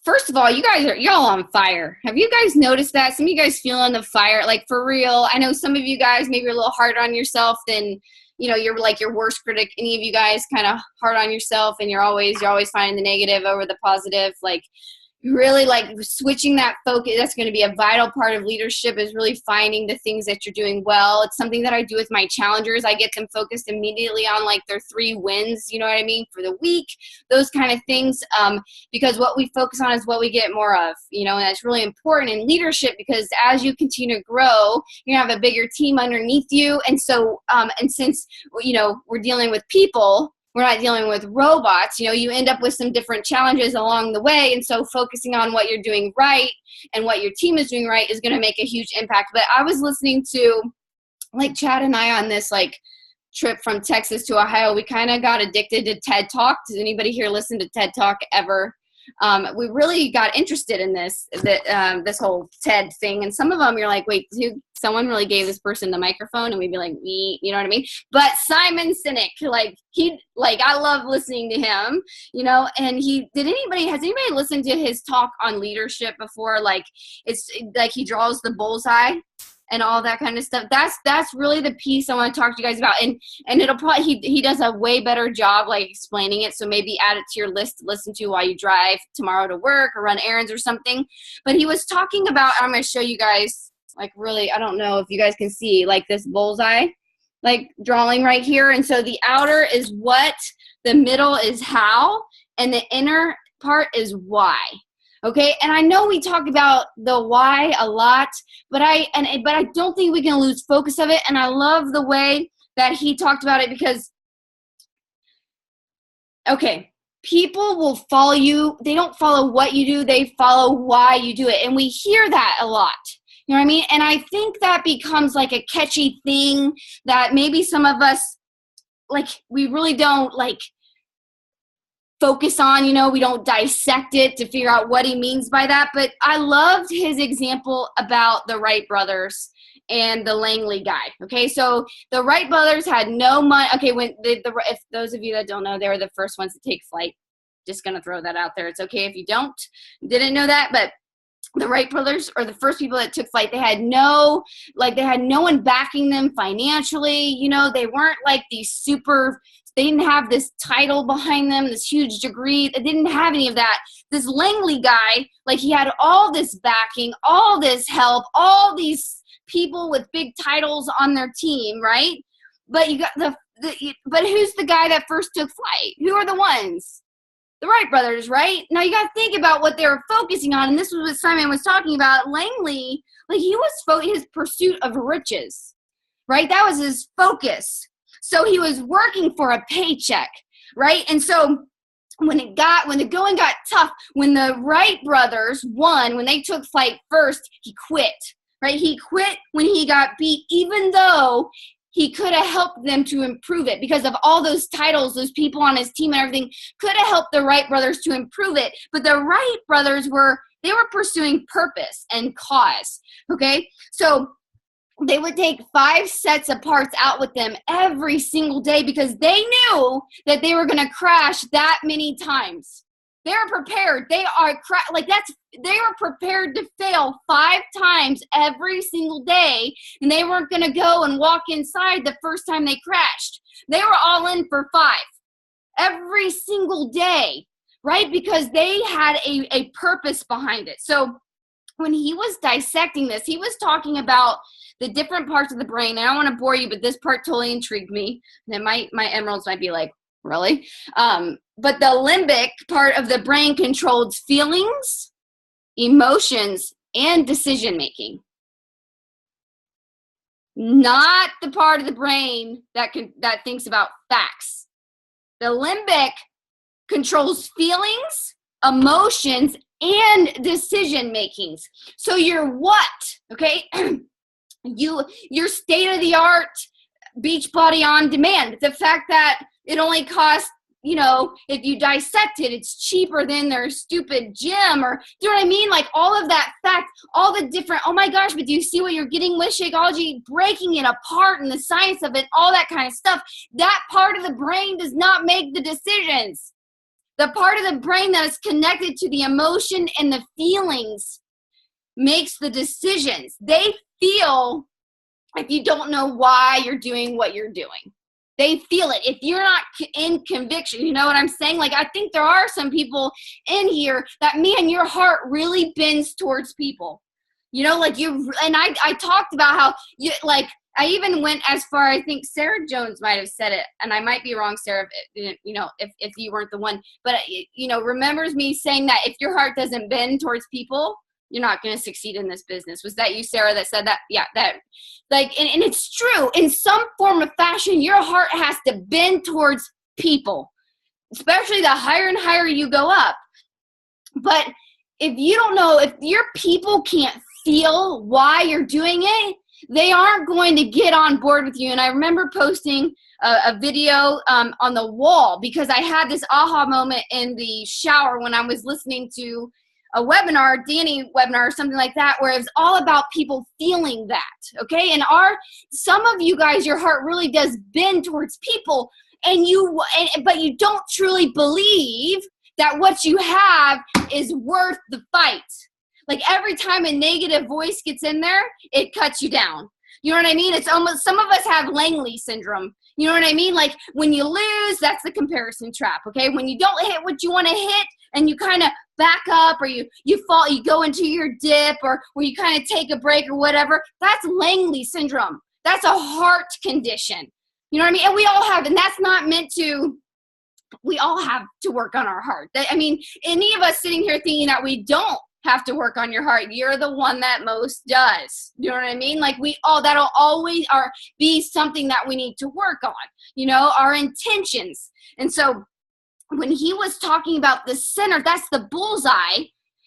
First of all, y'all on fire. Have you guys noticed that? Some of you guys feeling the fire, like for real. I know some of you guys maybe are a little harder on yourself than, you're like your worst critic. Any of you guys kind of hard on yourself and you're always finding the negative over the positive. Like really like switching that focus. That's going to be a vital part of leadership, is really finding the things that you're doing well. It's something that I do with my challengers. I get them focused immediately on like their 3 wins, you know what I mean, for the week, those kind of things. Because what we focus on is what we get more of, and that's really important in leadership, because as you continue to grow, you have a bigger team underneath you. And so, and since, we're dealing with people, we're not dealing with robots, you end up with some different challenges along the way. And so focusing on what you're doing right and what your team is doing right is going to make a huge impact. But I was listening to, like, Chad and I on this, like, trip from Texas to Ohio. We kind of got addicted to TED Talk. Does anybody here listen to TED Talk ever? We really got interested in this whole TED thing. And some of them you're like, wait, someone really gave this person the microphone? And we'd be like, you know what I mean? But Simon Sinek, I love listening to him, and has anybody listened to his talk on leadership before? Like, it's like he draws the bullseye and all that kind of stuff. That's really the piece I want to talk to you guys about. And it'll probably, he does a way better job like explaining it. So maybe add it to your list to listen to while you drive tomorrow to work or run errands or something. But he was talking about, I'm going to show you guys, like, really, I don't know if you guys can see, like, this bullseye, like, drawing right here. And so the outer is what, the middle is how, and the inner part is why. Okay, and I know we talk about the why a lot, but I don't think we can lose focus of it. And I love the way that he talked about it, because, okay, people will follow you. They don't follow what you do. They follow why you do it. And we hear that a lot. You know what I mean? And I think that becomes like a catchy thing that maybe some of us, like, we really don't, like, focus on, we don't dissect it to figure out what he means by that. But I loved his example about the Wright brothers and the Langley guy. Okay, so the Wright brothers had no money. Okay, when if those of you that don't know, they were the first ones to take flight. Just gonna throw that out there. It's okay if you didn't know that, but the Wright brothers are the first people that took flight. They had no one backing them financially. They weren't like these they didn't have this title behind them, this huge degree. They didn't have any of that. This Langley guy, like, he had all this backing, all this help, all these people with big titles on their team, right? But you got but who's the guy that first took flight? Who are the ones? The Wright brothers, right? Now you got to think about what they were focusing on, and this was what Simon was talking about. Langley, like, he was his pursuit of riches, right? That was his focus. So he was working for a paycheck, right? And so when the going got tough, when the Wright brothers won, when they took flight first, he quit, right? He quit when he got beat, even though he could have helped them to improve it, because of all those titles, those people on his team and everything could have helped the Wright brothers to improve it. But the Wright brothers were pursuing purpose and cause, okay? So they would take 5 sets of parts out with them every single day, because they knew that they were going to crash that many times. They were prepared. They were prepared to fail 5 times every single day, and they weren't going to go and walk inside the first time they crashed. They were all in for 5 every single day, right? Because they had a purpose behind it. So when he was dissecting this, he was talking about the different parts of the brain. And I don't want to bore you, but this part totally intrigued me. And my emeralds might be like, really? But the limbic part of the brain controls feelings, emotions, and decision-making. Not the part of the brain that thinks about facts. The limbic controls feelings, emotions, and decision makings. So your what, okay? Your state-of-the-art beach body on demand. The fact that it only costs, if you dissect it, it's cheaper than their stupid gym, or do you know what I mean? Like, all of that fact, all the different, oh my gosh, but do you see what you're getting with Shakeology? Breaking it apart and the science of it, all that kind of stuff. That part of the brain does not make the decisions. The part of the brain that is connected to the emotion and the feelings makes the decisions. They feel if you don't know why you're doing what you're doing. They feel it. If you're not in conviction, you know what I'm saying? Like, I think there are some people in here that, man, your heart really bends towards people. You know, like you, and I talked about how you, like, I even went as far, I think Sarah Jones might have said it, and I might be wrong, Sarah, if you weren't the one, but, you know, remembers me saying that if your heart doesn't bend towards people, you're not going to succeed in this business. Was that you, Sarah, that said that? Yeah, that, like, and it's true. In some form of fashion, your heart has to bend towards people, especially the higher and higher you go up. But if you don't know, if your people can't feel why you're doing it, they aren't going to get on board with you. And I remember posting a video on the wall because I had this aha moment in the shower when I was listening to a webinar, Danny webinar or something like that, where it was all about people feeling that, okay? And some of you guys, your heart really does bend towards people, but you don't truly believe that what you have is worth the fight. Like every time a negative voice gets in there, it cuts you down. You know what I mean? It's almost, some of us have Langley syndrome. You know what I mean? Like when you lose, that's the comparison trap, okay? When you don't hit what you want to hit and you kind of back up or you fall, you go into your dip or where you kind of take a break or whatever, that's Langley syndrome. That's a heart condition. You know what I mean? And we all have, and that's not meant to, we all have to work on our heart. I mean, any of us sitting here thinking that we don't have to work on your heart, you're the one that most does. You know what I mean? Like that'll always be something that we need to work on, you know, our intentions. And so when he was talking about the center, that's the bullseye,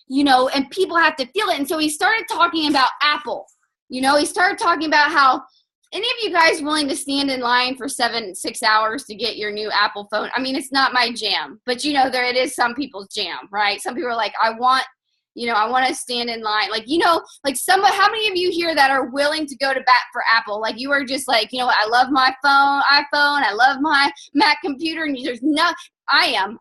you know, and people have to feel it. And so he started talking about Apple, you know, he started talking about how any of you guys willing to stand in line for 6 hours to get your new Apple phone? I mean, it's not my jam, but you know, it is some people's jam, right? Some people are like, I want to stand in line. Like, you know, like how many of you here that are willing to go to bat for Apple? Like you are just like, you know what, I love my iPhone, I love my Mac computer, and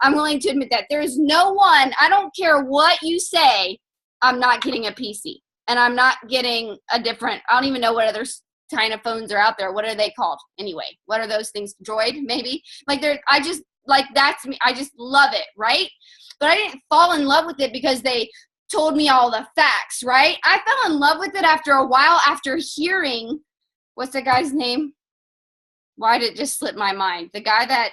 I'm willing to admit that. There's no one, I don't care what you say, I'm not getting a PC. And I'm not getting I don't even know what other kind of phones are out there. What are they called? Anyway, what are those things? Droid, maybe? Like that's me. I just love it, right? But I didn't fall in love with it because they told me all the facts, right? I fell in love with it after a while, after hearing, what's the guy's name? Why did it just slip my mind? The guy that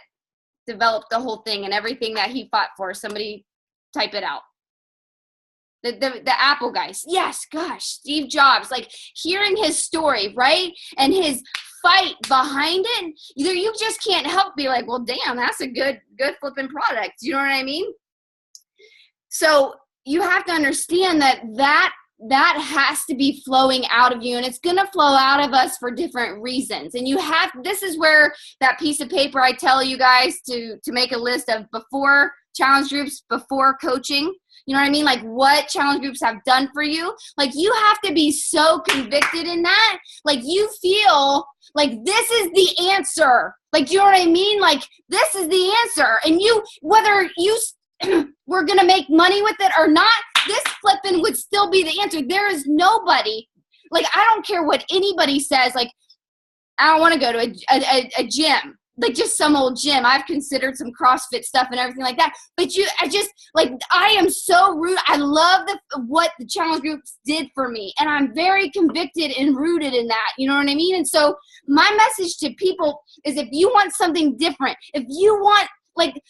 developed the whole thing and everything that he fought for. Somebody type it out. The Apple guys. Yes, gosh, Steve Jobs. Like hearing his story, right? And his fight behind it, you just can't help be like, well, damn, that's a good flipping product. You know what I mean? So you have to understand that has to be flowing out of you, and it's going to flow out of us for different reasons. And this is where that piece of paper I tell you guys to make a list of before challenge groups, before coaching. You know what I mean? Like what challenge groups have done for you. Like you have to be so convicted in that. Like you feel like this is the answer. Like, you know what I mean? Like this is the answer. And whether you we're going to make money with it or not, this flipping would still be the answer. There is nobody, like, I don't care what anybody says. Like, I don't want to go to a gym, like just some old gym. I've considered some CrossFit stuff and everything like that. But I am so rude. I love what the challenge groups did for me. And I'm very convicted and rooted in that. You know what I mean? And so my message to people is if you want something different, if you want like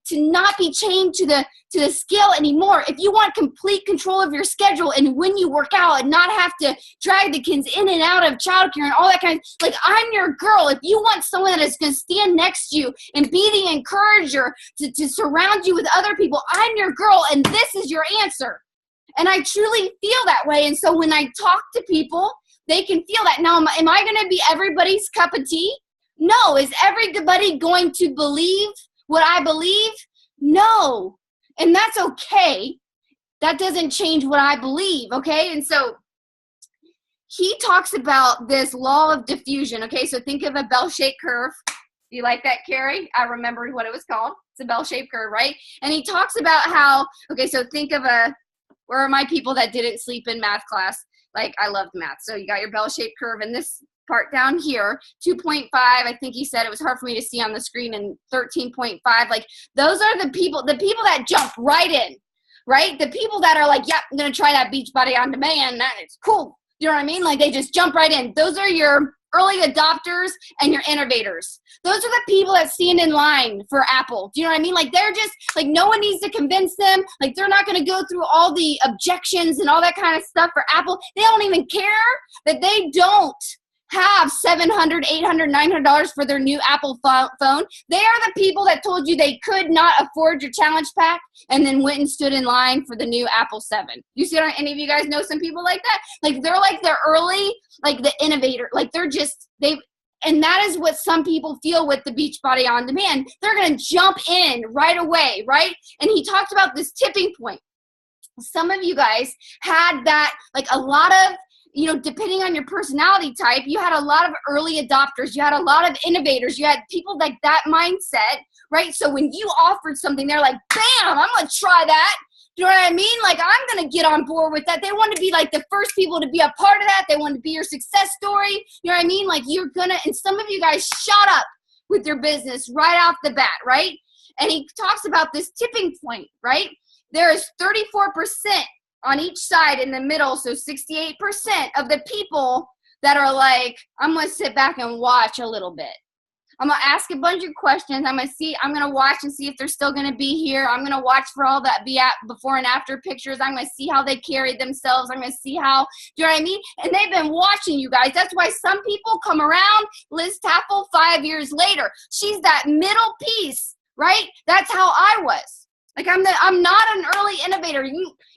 to not be chained to the scale anymore, if you want complete control of your schedule and when you work out and not have to drag the kids in and out of childcare and all that kind of, like, I'm your girl. If you want someone that is going to stand next to you and be the encourager to surround you with other people, I'm your girl, and this is your answer. And I truly feel that way. And so when I talk to people, they can feel that. Now, am I going to be everybody's cup of tea? No. Is everybody going to believe what I believe? No. And that's okay. That doesn't change what I believe, okay? And so he talks about this law of diffusion, okay? So think of a bell-shaped curve, You like that, Carrie? I remembered what it was called. It's a bell-shaped curve, right? And he talks about how, okay, so think of where are my people that didn't sleep in math class? Like, I loved math. So you got your bell-shaped curve, and this part down here, 2.5, I think he said, it was hard for me to see on the screen, and 13.5, like, those are the people that jump right in, right? The people that are like, yep, I'm going to try that Beachbody on demand. That is cool. You know what I mean? Like, they just jump right in. Those are your early adopters and your innovators. Those are the people that stand in line for Apple. Do you know what I mean? Like, they're just, like, no one needs to convince them. Like, they're not going to go through all the objections and all that kind of stuff for Apple. They don't even care that they don't have $700, $800, $900 for their new Apple phone. They are the people that told you they could not afford your challenge pack and then went and stood in line for the new Apple 7. You see, any of you guys know some people like that? Like, they're like the early, like the innovator. Like, they're just, and that is what some people feel with the Beachbody On Demand. They're going to jump in right away, right? And he talked about this tipping point. Some of you guys had that, like a lot of, you know, depending on your personality type, you had a lot of early adopters. You had a lot of innovators. You had people like that mindset, right? So when you offered something, they're like, bam, I'm going to try that. You know what I mean? Like, I'm going to get on board with that. They want to be like the first people to be a part of that. They want to be your success story. You know what I mean? Like, you're going to, and some of you guys shot up with your business right off the bat, right? And he talks about this tipping point, right? There is 34% on each side in the middle, so 68% of the people that are like, I'm going to sit back and watch a little bit. I'm going to ask a bunch of questions. I'm going to watch and see if they're still going to be here. I'm going to watch for all that before and after pictures. I'm going to see how they carried themselves. I'm going to see how, do you know what I mean? And they've been watching you guys. That's why some people come around. Liz Taffel, 5 years later, she's that middle piece, right? That's how I was. Like, I'm not an early innovator.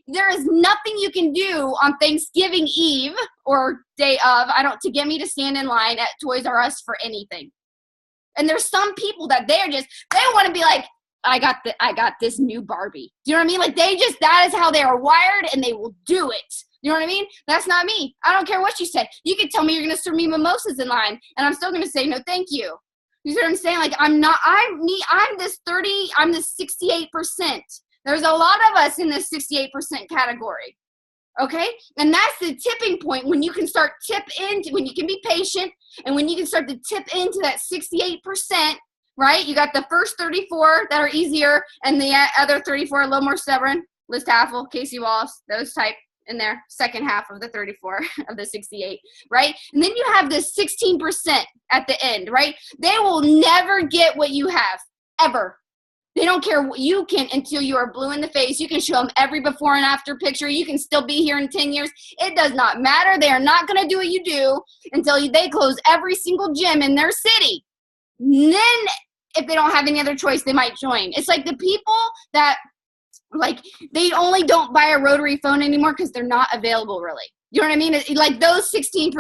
There is nothing you can do on Thanksgiving Eve or day of, to get me to stand in line at Toys R Us for anything. And there's some people that they want to be like, I got this new Barbie. Do you know what I mean? Like, that is how they are wired, and they will do it. You know what I mean? That's not me. I don't care what you say. You could tell me you're going to serve me mimosas in line, and I'm still going to say, no, thank you. You see what I'm saying? Like, I'm this 68%. There's a lot of us in this 68% category. Okay? And that's the tipping point when you can start when you can be patient, and when you can start to tip into that 68%, right? You got the first 34 that are easier, and the other 34 a little more stubborn. Liz Taffel, Casey Wallace, those type in there, second half of the 34 of the 68, right? And then you have this 16% at the end, right? They will never get what you have, ever. They don't care what you can until you are blue in the face. You can show them every before and after picture. You can still be here in 10 years. It does not matter. They are not going to do what you do until they close every single gym in their city. And then if they don't have any other choice, they might join. It's like the people that, like, they only don't buy a rotary phone anymore because they're not available, really. You know what I mean? Like, those 16%,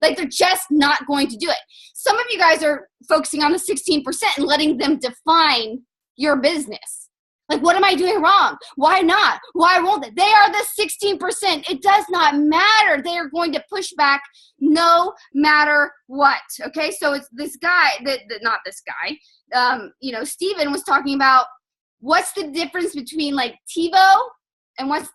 like, they're just not going to do it. Some of you guys are focusing on the 16% and letting them define your business. Like, what am I doing wrong? Why not? Why won't they? They are the 16%. It does not matter. They are going to push back no matter what. Okay, so it's this guy, not this guy, Steven was talking about what's the difference between, like, TiVo and what's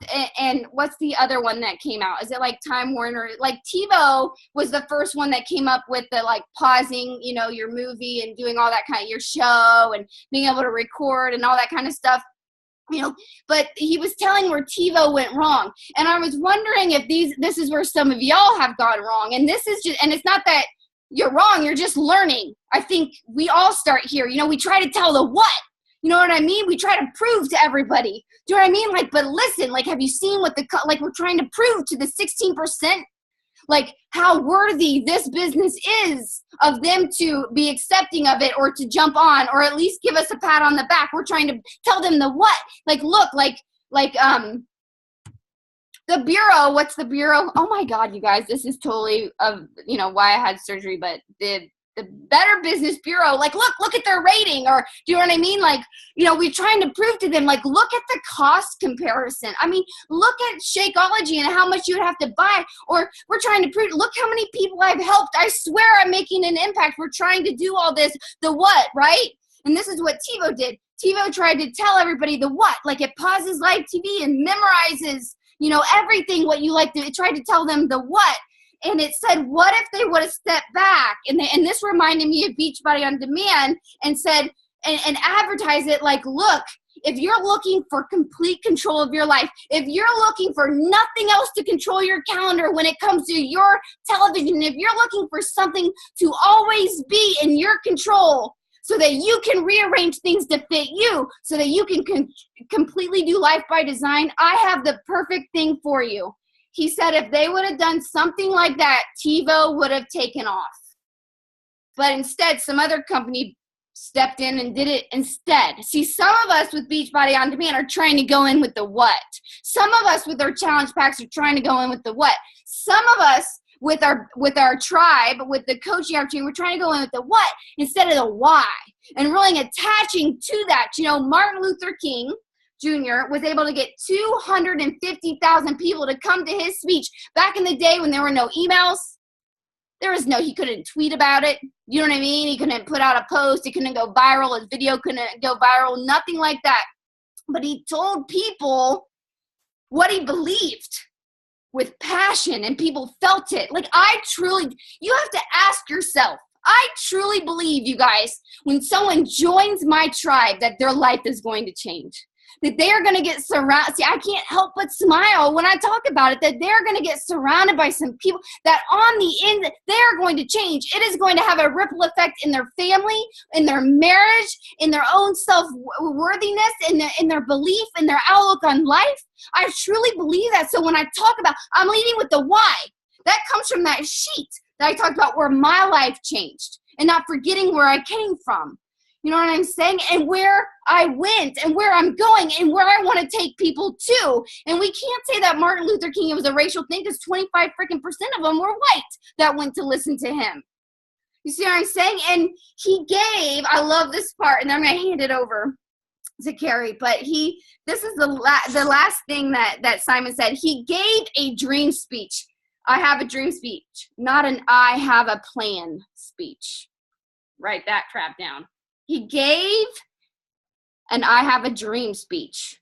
the other one that came out? Is it like Time Warner? Like, TiVo was the first one that came up with the, like, pausing, your movie and doing all that kind of, your show and being able to record and all that kind of stuff. But he was telling where TiVo went wrong. And I was wondering if this is where some of y'all have gone wrong. And this is just, and it's not that you're wrong, you're just learning. I think we all start here. We try to tell the what. You know what I mean? We try to prove to everybody. Do you know what I mean? Like, but listen, like, have you seen what we're trying to prove to the 16%? Like, how worthy this business is of them to be accepting of it, or to jump on, or at least give us a pat on the back. We're trying to tell them the what. Like, look, the Bureau, what's the Bureau? Oh my God, you guys, this is totally why I had surgery, but Better Business Bureau, like, look at their rating, or do you know what I mean? Like, we're trying to prove to them, like, look at the cost comparison. I mean, look at Shakeology and how much you would have to buy, or we're trying to prove, look how many people I've helped. I swear I'm making an impact. We're trying to do all this, the what, right? And this is what TiVo did. TiVo tried to tell everybody the what, like it pauses live TV and memorizes, everything what you like to, it tried to tell them the what. And it said, what if they would have stepped back? And this reminded me of Beachbody On Demand, and said, and advertise it like, look, if you're looking for complete control of your life, if you're looking for nothing else to control your calendar when it comes to your television, if you're looking for something to always be in your control so that you can rearrange things to fit you, so that you can completely do life by design, I have the perfect thing for you. He said if they would have done something like that, TiVo would have taken off. But instead, some other company stepped in and did it instead. See, some of us with Beachbody On Demand are trying to go in with the what. Some of us with our challenge packs are trying to go in with the what. Some of us with our tribe, with the coaching opportunity, we're trying to go in with the what instead of the why. And really attaching to that. Martin Luther King Jr. was able to get 250,000 people to come to his speech back in the day when there were no emails. He couldn't tweet about it. You know what I mean? He couldn't put out a post. It couldn't go viral. His video couldn't go viral. Nothing like that. But he told people what he believed with passion, and people felt it. Like, you have to ask yourself, I truly believe, you guys, when someone joins my tribe, that their life is going to change. That they are going to get surrounded. See, I can't help but smile when I talk about it, that they're going to get surrounded by some people that on the end, they're going to change. It is going to have a ripple effect in their family, in their marriage, in their own self-worthiness, in their belief, in their outlook on life. I truly believe that. So when I talk about, I'm leading with the why. That comes from that sheet that I talked about where my life changed, and not forgetting where I came from. You know what I'm saying? And where I went and where I'm going and where I want to take people to. And we can't say that Martin Luther King, it was a racial thing, because 25% of them were white that went to listen to him. You see what I'm saying? And he gave, I love this part, and I'm going to hand it over to Carrie, but this is the last thing that Simon said. He gave a dream speech. I have a dream speech, not an I have a plan speech. Write that crap down. He gave an I have a dream speech,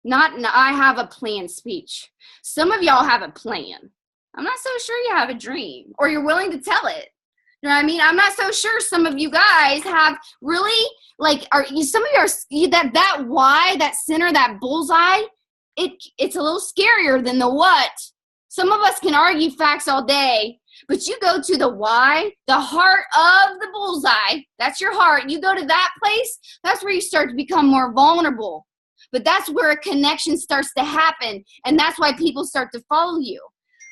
not an I have a plan speech. Some of y'all have a plan. I'm not so sure you have a dream, or you're willing to tell it. You know what I mean? I'm not so sure some of you guys have really, some of you are, that why, that center, that bullseye, it's a little scarier than the what. Some of us can argue facts all day, but you go to the why, the heart of the bullseye, that's your heart. You go to that place, that's where you start to become more vulnerable. But that's where a connection starts to happen, and that's why people start to follow you,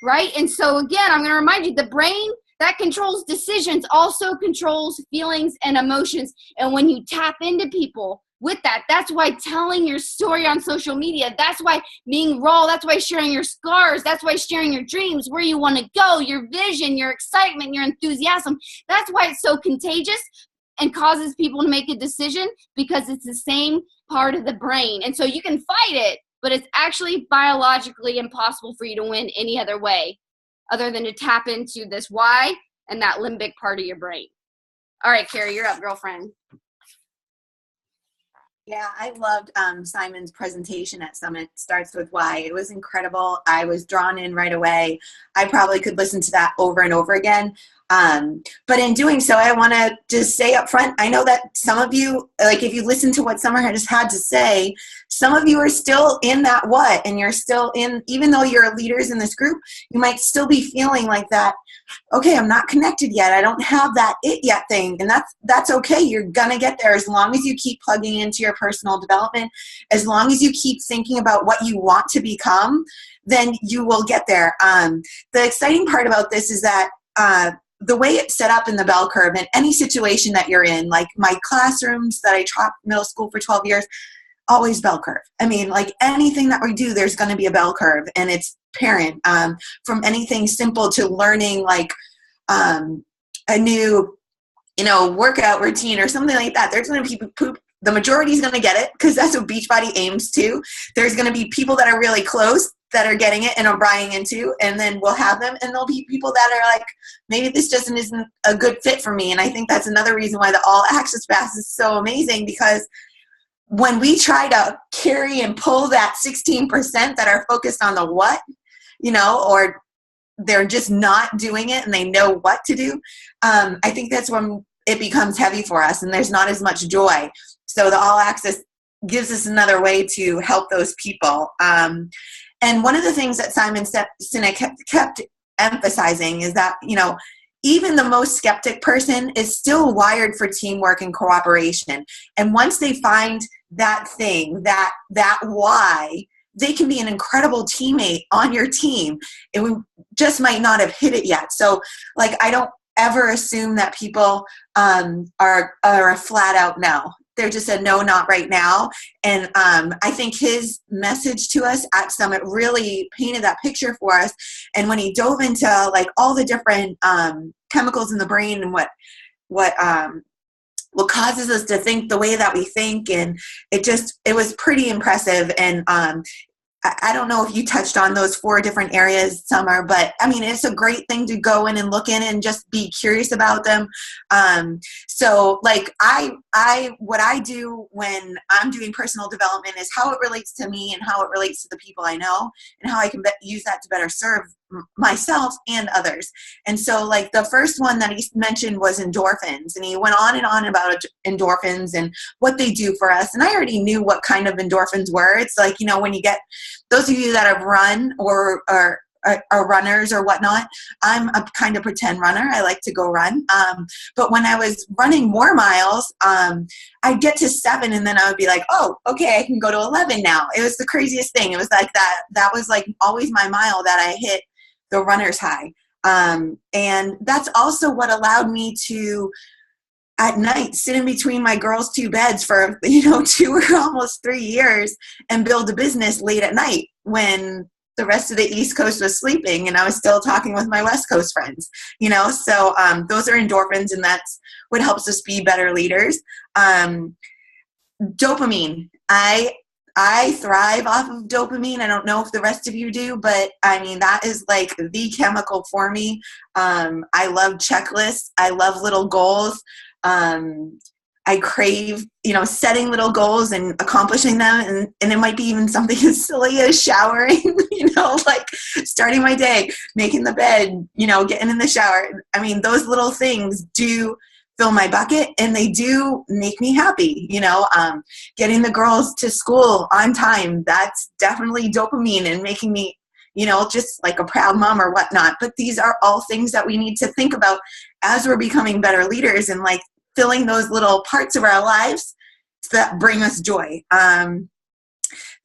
right? And so again, I'm going to remind you, the brain that controls decisions also controls feelings and emotions. And when you tap into people with that, that's why telling your story on social media, that's why being raw, that's why sharing your scars, that's why sharing your dreams, where you want to go, your vision, your excitement, your enthusiasm, that's why it's so contagious and causes people to make a decision, because it's the same part of the brain. And so you can fight it, but it's actually biologically impossible for you to win any other way other than to tap into this why and that limbic part of your brain. All right, Carrie, you're up, girlfriend. Yeah, I loved Simon's presentation at Summit Starts With Why. It was incredible. I was drawn in right away. I probably could listen to that over and over again. But in doing so, I want to just say up front, I know that some of you, like if you listen to what Summer just had to say, some of you are still in that what, and you're still in, even though you're leaders in this group, you might still be feeling like that, okay, I'm not connected yet. I don't have that it yet thing. And that's okay. You're going to get there as long as you keep plugging into your personal development, as long as you keep thinking about what you want to become, then you will get there. The exciting part about this is that the way it's set up in the bell curve in any situation that you're in, like my classrooms that I taught middle school for 12 years, always bell curve. I mean, like anything that we do, there's going to be a bell curve, and it's parent, from anything simple to learning like a new workout routine or something like that, there's going to be poop. The majority is going to get it because that's what Beachbody aims to. There's going to be people that are really close that are getting it and are buying into, and then we'll have them, and there'll be people that are like, maybe this just isn't a good fit for me. And I think that's another reason why the All Access Pass is so amazing, because when we try to carry and pull that 16% that are focused on the what, or they're just not doing it and they know what to do, I think that's when it becomes heavy for us and there's not as much joy. So the All Access gives us another way to help those people. And one of the things that Simon Sinek kept emphasizing is that, even the most skeptic person is still wired for teamwork and cooperation. And once they find that thing, that why, they can be an incredible teammate on your team. And we just might not have hit it yet. So I don't ever assume that people are a flat out no. They're just a no, not right now. And I think his message to us at Summit really painted that picture for us. And when he dove into all the different chemicals in the brain and what causes us to think the way that we think, and it was pretty impressive. And I don't know if you touched on those 4 different areas, Summer, but I mean, it's a great thing to go in and look in and just be curious about them. So what I do when I'm doing personal development is how it relates to me and how it relates to the people I know, and how I can use that to better serve myself and others. And so the first one that he mentioned was endorphins, and he went on and on about endorphins and what they do for us. And I already knew what kind of endorphins were. It's when you get, those of you that have run or are runners or whatnot, I'm a kind of pretend runner. I like to go run. But when I was running more miles, I'd get to 7 and then I would be like, oh, okay, I can go to 11 now. It was the craziest thing. It was like that. That was always my mile that I hit the runner's high. And that's also what allowed me to, at night, sit in between my girls' 2 beds for 2 or almost 3 years and build a business late at night when the rest of the East Coast was sleeping and I was still talking with my West Coast friends. So those are endorphins, and that's what helps us be better leaders. Dopamine. I thrive off of dopamine. I don't know if the rest of you do, but I mean, that is the chemical for me. I love checklists. I love little goals. I crave, setting little goals and accomplishing them. And it might be even something as silly as showering, starting my day, making the bed, getting in the shower. I mean, those little things do fill my bucket and they do make me happy. Getting the girls to school on time, that's definitely dopamine and making me, just like a proud mom or whatnot. But these are all things that we need to think about as we're becoming better leaders and filling those little parts of our lives that bring us joy.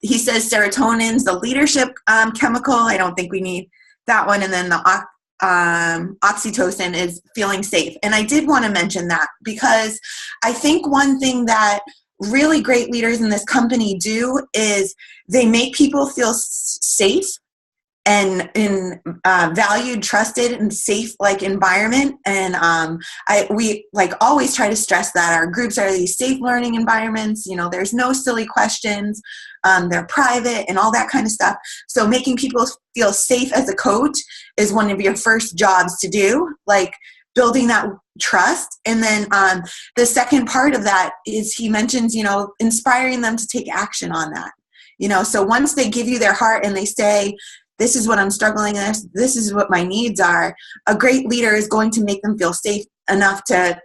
He says serotonin's the leadership chemical. I don't think we need that one. And then the oxytocin is feeling safe. And I did want to mention that because I think one thing that really great leaders in this company do is they make people feel safe and in valued, trusted, and safe environment. And we always try to stress that our groups are these safe learning environments. There's no silly questions. They're private and all that kind of stuff. So making people feel safe as a coach is one of your first jobs to do, building that trust. And then the second part of that is he mentions, inspiring them to take action on that. So once they give you their heart and they say, this is what I'm struggling with, this is what my needs are, a great leader is going to make them feel safe enough to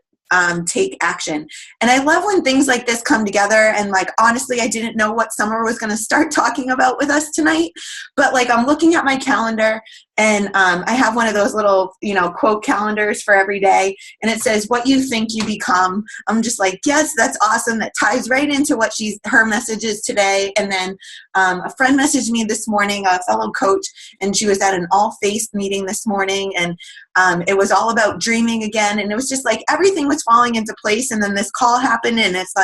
take action. And I love when things like this come together. And honestly, I didn't know what Summer was going to start talking about with us tonight. But I'm looking at my calendar and I have one of those little, quote calendars for every day. And it says, what you think you become. I'm just yes, that's awesome. That ties right into what her message is today. And then a friend messaged me this morning, a fellow coach, and she was at an all-faith meeting this morning. And it was all about dreaming again. And it was just everything was falling into place. And then this call happened and it's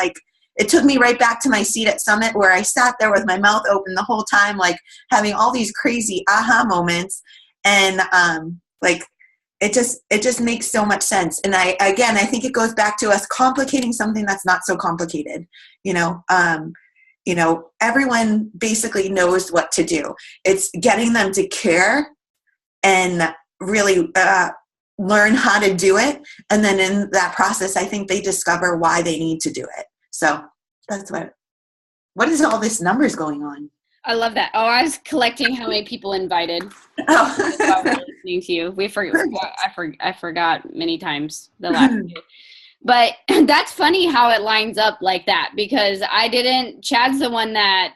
it took me right back to my seat at Summit where I sat there with my mouth open the whole time, having all these crazy aha moments. And it just makes so much sense. And I think it goes back to us complicating something that's not so complicated. Everyone basically knows what to do. It's getting them to care and really learn how to do it. And then in that process, I think they discover why they need to do it. So that's what is all this numbers going on? I love that. Oh, I was collecting how many people invited. Oh. While we're listening to you. I forgot many times the last few. But that's funny how it lines up like that, because Chad's the one that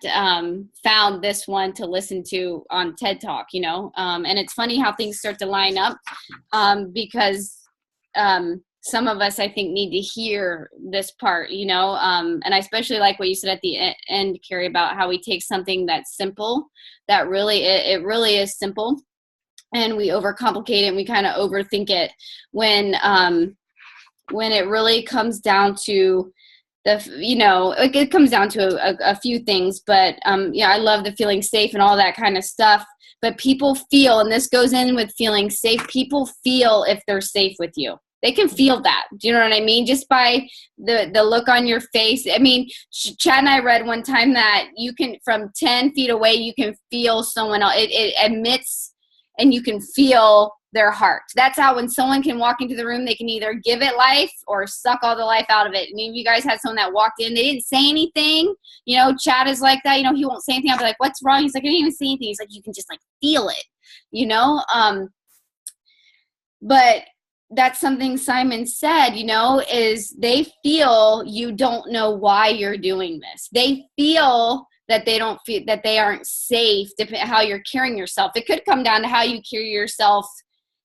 found this one to listen to on TED Talk, and it's funny how things start to line up because some of us, I think, need to hear this part, and I especially like what you said at the end, Carrie, about how we take something that's simple, that really, it really is simple, and we overcomplicate it and we kind of overthink it when it really comes down to it comes down to a few things, but I love the feeling safe and all that kind of stuff. But people feel, and this goes in with feeling safe, people feel if they're safe with you. They can feel that. Do you know what I mean? Just by the look on your face. I mean, Chad and I read one time that you can, from 10 feet away, you can feel someone else. It emits, and you can feel their heart. That's how when someone can walk into the room, they can either give it life or suck all the life out of it. I mean, you guys had someone that walked in, they didn't say anything. Chad is like that. He won't say anything. I'll be like, what's wrong? He's like, I didn't even say anything. He's like, you can just like feel it, but that's something Simon said, is they feel you don't know why you're doing this. They feel that they don't feel that they aren't safe, depending on how you're carrying yourself. It could come down to how you carry yourself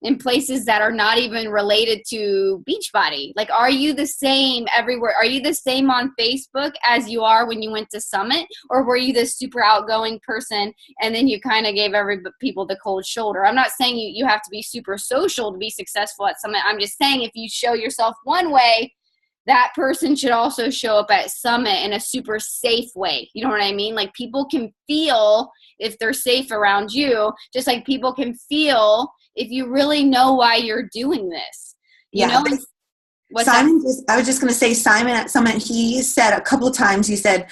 in places that are not even related to Beachbody. Like, are you the same everywhere? Are you the same on Facebook as you are when you went to Summit? Or were you this super outgoing person and then you kind of gave people the cold shoulder? I'm not saying you have to be super social to be successful at Summit. I'm just saying if you show yourself one way, that person should also show up at Summit in a super safe way. You know what I mean? Like, people can feel if they're safe around you, just like people can feel if you really know why you're doing this. I was just going to say, Simon at Summit, he said a couple of times, he said,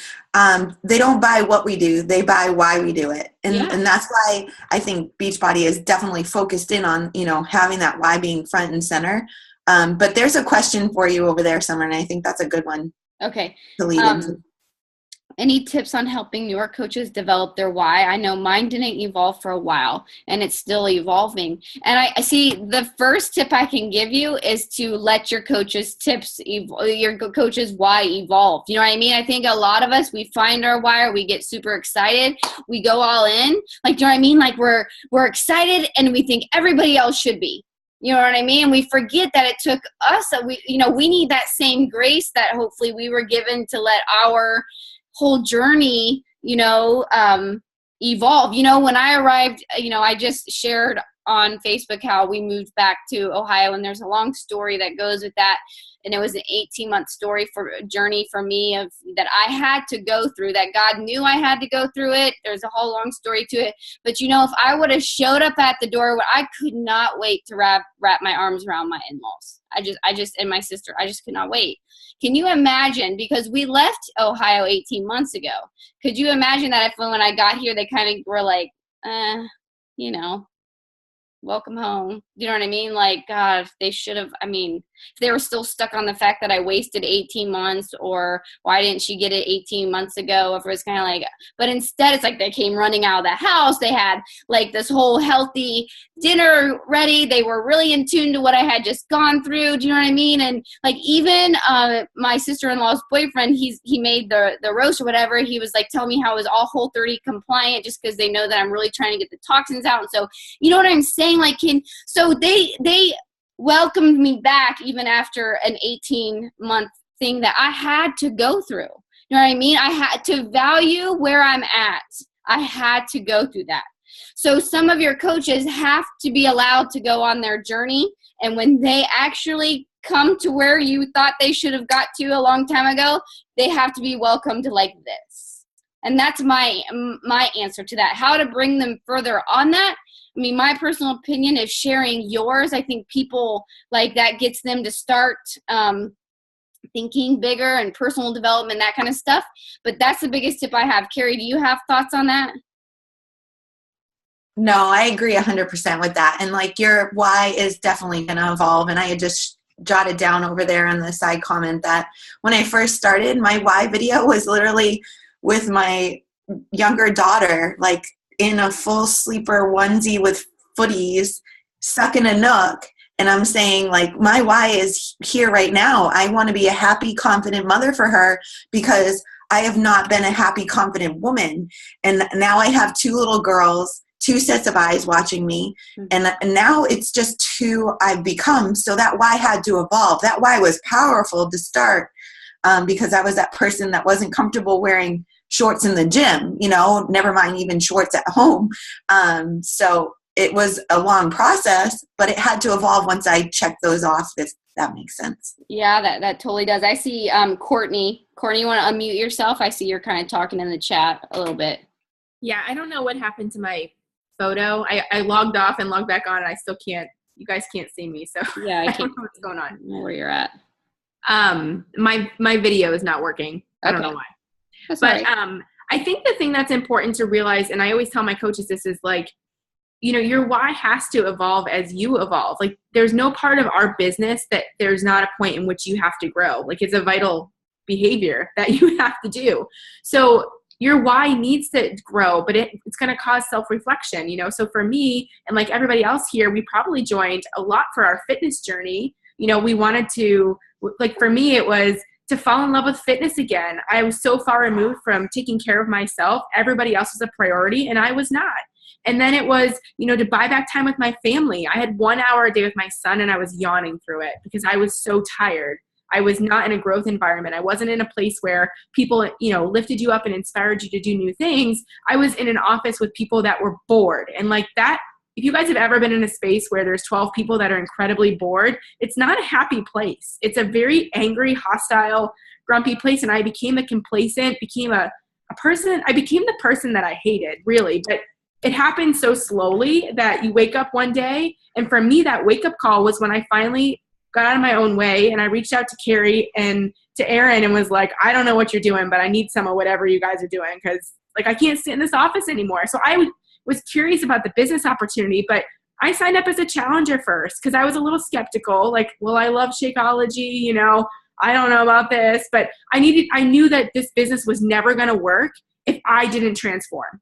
they don't buy what we do, they buy why we do it. And that's why I think Beachbody is definitely focused in on, having that why being front and center. But there's a question for you over there, Summer, and I think that's a good one. Okay. To lead into. Any tips on helping your coaches develop their why? I know mine didn't evolve for a while, and it's still evolving. And I see the first tip I can give you is to let your coaches' your coaches' why evolve. You know what I mean? I think a lot of us, we find our why, or we get super excited, we go all in. Like, do you know what I mean? Like, we're excited, and we think everybody else should be. You know what I mean? And we forget that it took us. We need that same grace that hopefully we were given to let our whole journey, evolve. When I arrived, I just shared on Facebook how we moved back to Ohio, and there's a long story that goes with that. And it was an 18-month journey for me that I had to go through, that God knew I had to go through it. There's a whole long story to it. But, if I would have showed up at the door, I could not wait to wrap my arms around my in-laws. And my sister, I just could not wait. Can you imagine? Because we left Ohio 18 months ago. Could you imagine that if when I got here, they kind of were like, welcome home. You know what I mean? Like, God, they should have, if they were still stuck on the fact that I wasted 18 months, or why didn't she get it 18 months ago? If it was kind of like, but instead it's like they came running out of the house. They had like this whole healthy dinner ready. They were really in tune to what I had just gone through. Do you know what I mean? And like, even my sister-in-law's boyfriend, he made the roast or whatever. He was like telling me how it was all Whole30 compliant, just because they know that I'm really trying to get the toxins out. And so, you know what I'm saying? Like, so they welcomed me back even after an 18-month thing that I had to go through. You know what I mean? I had to value where I'm at. I had to go through that. So some of your coaches have to be allowed to go on their journey. And when they actually come to where you thought they should have got to a long time ago, they have to be welcomed like this. And that's my answer to that. How to bring them further on that. I mean, my personal opinion is sharing yours. I think people like that gets them to start thinking bigger and personal development, that kind of stuff. But that's the biggest tip I have. Carrie, do you have thoughts on that? No, I agree 100% with that. And like your why is definitely going to evolve. And I had just jotted down over there on the side comment that when I first started, my why video was literally with my younger daughter, like in a full sleeper onesie with footies, stuck in a nook. And I'm saying, like, my why is here right now. I want to be a happy, confident mother for her because I have not been a happy, confident woman. And now I have 2 little girls, 2 sets of eyes watching me. And now it's just who I've become. So that why had to evolve. That why was powerful to start because I was that person that wasn't comfortable wearing shorts in the gym, you know, never mind even shorts at home. So it was a long process, but it had to evolve once I checked those off, if that makes sense. Yeah, that totally does. I see Courtney. Courtney, you want to unmute yourself? I see you're kind of talking in the chat a little bit. Yeah, I don't know what happened to my photo. I logged off and logged back on, and I still can't. You guys can't see me, so yeah, I don't know what's going on. I know where you're at. My video is not working. I don't know why. That's but right. I think the thing that's important to realize, and I always tell my coaches this, is like, you know, your why has to evolve as you evolve. Like, there's no part of our business that there's not a point in which you have to grow. Like, it's a vital behavior that you have to do. So your why needs to grow, but it's going to cause self-reflection, you know? So for me, and like everybody else here, we probably joined a lot for our fitness journey. You know, we wanted to, like, for me, it was to fall in love with fitness again. I was so far removed from taking care of myself. Everybody else was a priority, and I was not. And then it was, you know, to buy back time with my family. I had 1 hour a day with my son, and I was yawning through it because I was so tired. I was not in a growth environment. I wasn't in a place where people, you know, lifted you up and inspired you to do new things. I was in an office with people that were bored. And like that, if you guys have ever been in a space where there's 12 people that are incredibly bored, it's not a happy place. It's a very angry, hostile, grumpy place. And I became a complacent, became a person. I became the person that I hated, really. But it happened so slowly that you wake up one day. And for me, that wake up call was when I finally got out of my own way, and I reached out to Carrie and to Aaron and was like, I don't know what you're doing, but I need some of whatever you guys are doing because, like, I can't sit in this office anymore. So I was curious about the business opportunity, but I signed up as a challenger first because I was a little skeptical. Like, well, I love Shakeology, you know, I don't know about this, but I knew that this business was never going to work if I didn't transform.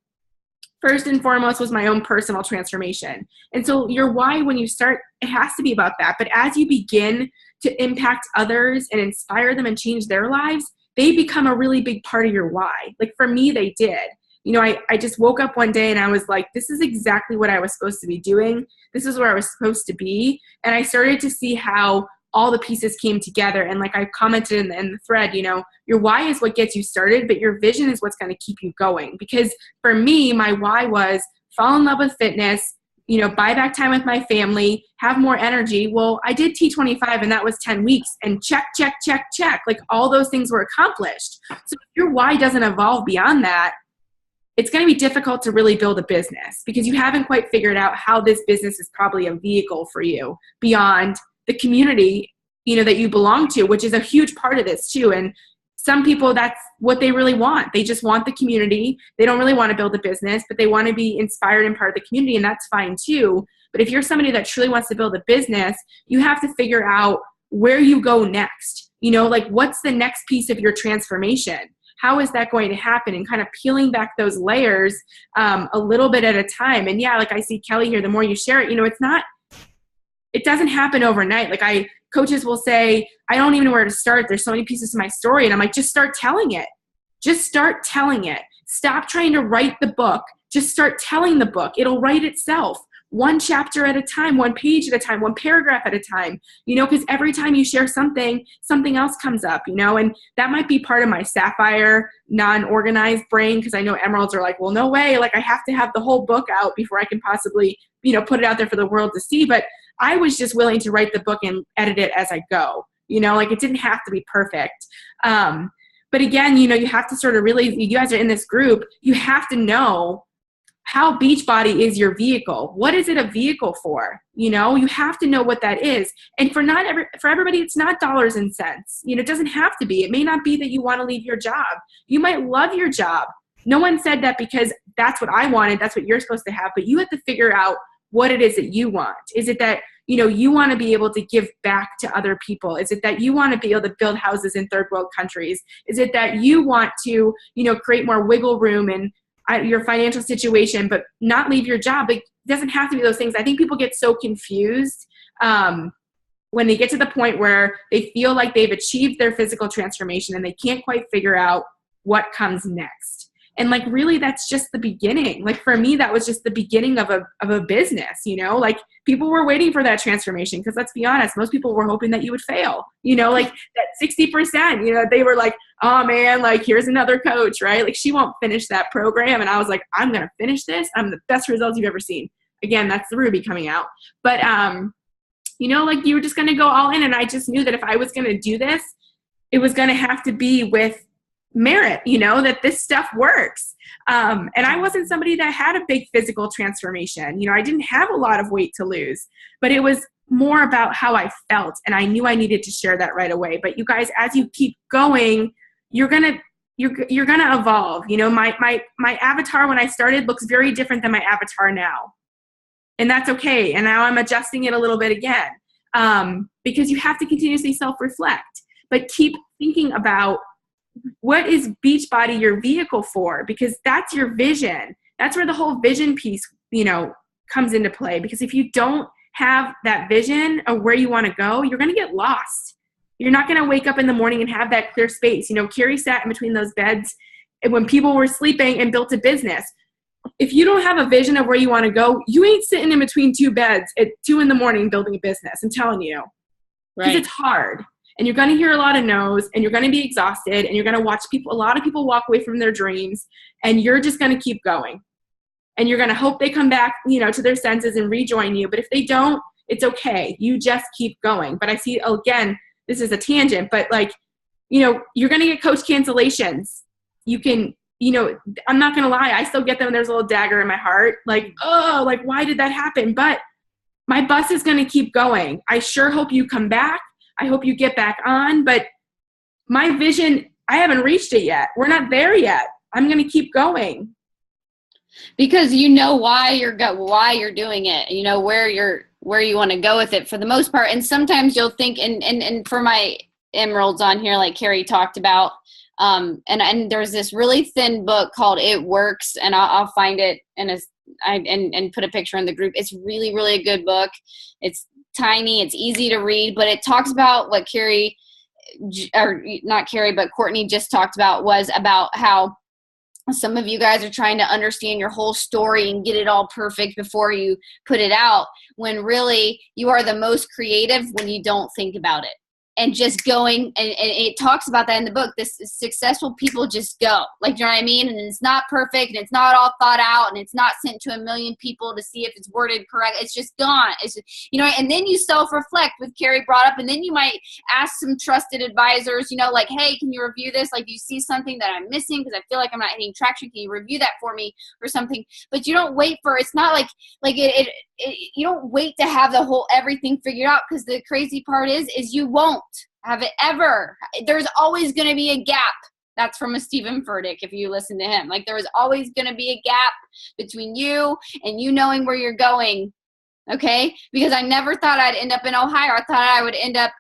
First and foremost was my own personal transformation. And so your why, when you start, it has to be about that. But as you begin to impact others and inspire them and change their lives, they become a really big part of your why. Like for me, they did. You know, I just woke up one day and I was like, this is exactly what I was supposed to be doing. This is where I was supposed to be. And I started to see how all the pieces came together. And like I commented in the thread, you know, your why is what gets you started, but your vision is what's going to keep you going. Because for me, my why was fall in love with fitness, you know, buy back time with my family, have more energy. Well, I did T25 and that was 10 weeks and check. Like all those things were accomplished. So if your why doesn't evolve beyond that, it's going to be difficult to really build a business because you haven't quite figured out how this business is probably a vehicle for you beyond the community, you know, that you belong to, which is a huge part of this too. And some people, that's what they really want. They just want the community. They don't really want to build a business, but they want to be inspired and part of the community, and that's fine too. But if you're somebody that truly wants to build a business, you have to figure out where you go next. You know, like what's the next piece of your transformation? How is that going to happen? And kind of peeling back those layers a little bit at a time. And yeah, like I see Kelly here, the more you share it, you know, it doesn't happen overnight. Like coaches will say, I don't even know where to start. There's so many pieces to my story. And I'm like, just start telling it. Just start telling it. Stop trying to write the book. Just start telling the book. It'll write itself. One chapter at a time, one page at a time, one paragraph at a time, you know, because every time you share something else comes up, you know, and that might be part of my sapphire, non-organized brain, because I know emeralds are like, well, no way. Like I have to have the whole book out before I can possibly, you know, put it out there for the world to see. But I was just willing to write the book and edit it as I go, you know, like it didn't have to be perfect. But again, you know, you have to sort of really, you guys are in this group, you have to know how Beachbody is your vehicle. What is it a vehicle for? You know, you have to know what that is. And for everybody, it's not dollars and cents. You know, it doesn't have to be. It may not be that you want to leave your job. You might love your job. No one said that because that's what I wanted, that's what you're supposed to have, but you have to figure out what it is that you want. Is it that, you know, you want to be able to give back to other people? Is it that you want to be able to build houses in third world countries? Is it that you want to, you know, create more wiggle room in your financial situation, but not leave your job? It doesn't have to be those things. I think people get so confused when they get to the point where they feel like they've achieved their physical transformation and they can't quite figure out what comes next. And like, really, that's just the beginning. Like for me, that was just the beginning of a business, you know, like people were waiting for that transformation. Cause let's be honest, most people were hoping that you would fail, you know, like that 60%, you know, they were like, oh man, like here's another coach, right? Like she won't finish that program. And I was like, I'm going to finish this. I'm the best results you've ever seen. Again, that's the Ruby coming out. But, you know, like you were just going to go all in. And I just knew that if I was going to do this, it was going to have to be with merit, you know, that this stuff works. And I wasn't somebody that had a big physical transformation. You know, I didn't have a lot of weight to lose, but it was more about how I felt. And I knew I needed to share that right away. But you guys, as you keep going, you're going to evolve. You know, my avatar when I started looks very different than my avatar now. And that's okay. And now I'm adjusting it a little bit again, because you have to continuously self-reflect, but keep thinking about what is Beachbody your vehicle for? Because that's your vision. That's where the whole vision piece, you know, comes into play. Because if you don't have that vision of where you want to go, you're going to get lost. You're not going to wake up in the morning and have that clear space. You know, Carrie sat in between those beds when people were sleeping and built a business. If you don't have a vision of where you want to go, you ain't sitting in between two beds at 2 a.m. building a business. I'm telling you. Because it's hard. And you're going to hear a lot of no's, and you're going to be exhausted, and you're going to watch a lot of people walk away from their dreams, and you're just going to keep going. And you're going to hope they come back, you know, to their senses and rejoin you. But if they don't, it's okay. You just keep going. But I see, again, this is a tangent, but like, you know, you're going to get coach cancellations. You can, you know, I'm not going to lie. I still get them. There's a little dagger in my heart. Like, oh, like, why did that happen? But my bus is going to keep going. I sure hope you come back. I hope you get back on, but my vision, I haven't reached it yet. We're not there yet. I'm going to keep going. Because you know why you're doing it. You know where you want to go with it for the most part. And sometimes you'll think, and for my emeralds on here, like Carrie talked about, and there's this really thin book called It Works, and I'll find it and put a picture in the group. It's really, really a good book. It's tiny, it's easy to read, but it talks about what Courtney just talked about, was about how some of you guys are trying to understand your whole story and get it all perfect before you put it out, when really you are the most creative when you don't think about it. And just going, and it talks about that in the book. This successful people just go, like, you know what I mean? And it's not perfect, and it's not all thought out, and it's not sent to 1 million people to see if it's worded correct. It's just gone. It's just, you know, and then you self-reflect, with Carrie brought up, and then you might ask some trusted advisors, you know, like, hey, can you review this? Like, do you see something that I'm missing? Because I feel like I'm not hitting traction. Can you review that for me or something? But you don't wait for, it's not like you don't wait to have the whole everything figured out, because the crazy part is you won't have it ever. There's always going to be a gap. That's from a Stephen Furtick, if you listen to him. Like, there is always going to be a gap between you and you knowing where you're going. Okay? Because I never thought I'd end up in Ohio. I thought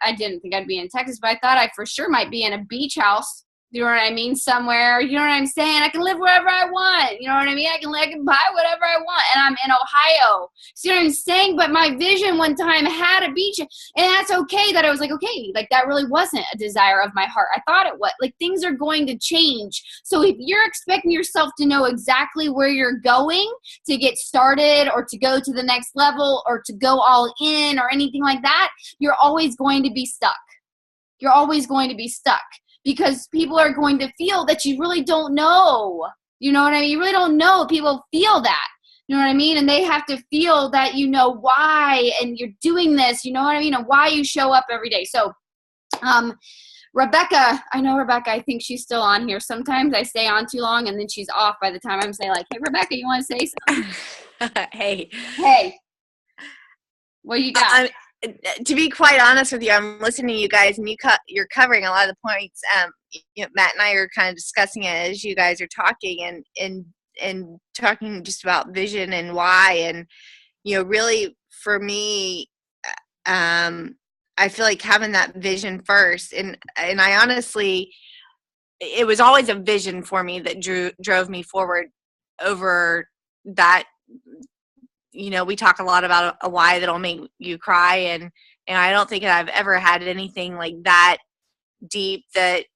I didn't think I'd be in Texas, but I thought I for sure might be in a beach house. You know what I mean? Somewhere, you know what I'm saying? I can live wherever I want. You know what I mean? I can buy whatever I want. And I'm in Ohio. See what I'm saying? But my vision one time had a beach. And that's okay that I was like, okay, like that really wasn't a desire of my heart. I thought it was. Like, things are going to change. So if you're expecting yourself to know exactly where you're going to get started, or to go to the next level, or to go all in, or anything like that, you're always going to be stuck. You're always going to be stuck. Because people are going to feel that you really don't know. You know what I mean? You really don't know. People feel that. You know what I mean? And they have to feel that you know why, and you're doing this, you know what I mean? And why you show up every day. So Rebecca, I know Rebecca, I think she's still on here. Sometimes I stay on too long and then she's off by the time I'm saying like, hey, Rebecca, you want to say something? Hey. What you got? To be quite honest with you, I'm listening to you guys, and you're covering a lot of the points. Matt and I are kind of discussing it as you guys are talking, and talking just about vision and why, and really for me, I feel like having that vision first, and I honestly, it was always a vision for me that drove me forward over that. We talk a lot about a why that'll make you cry, and I don't think I've ever had anything like that deep that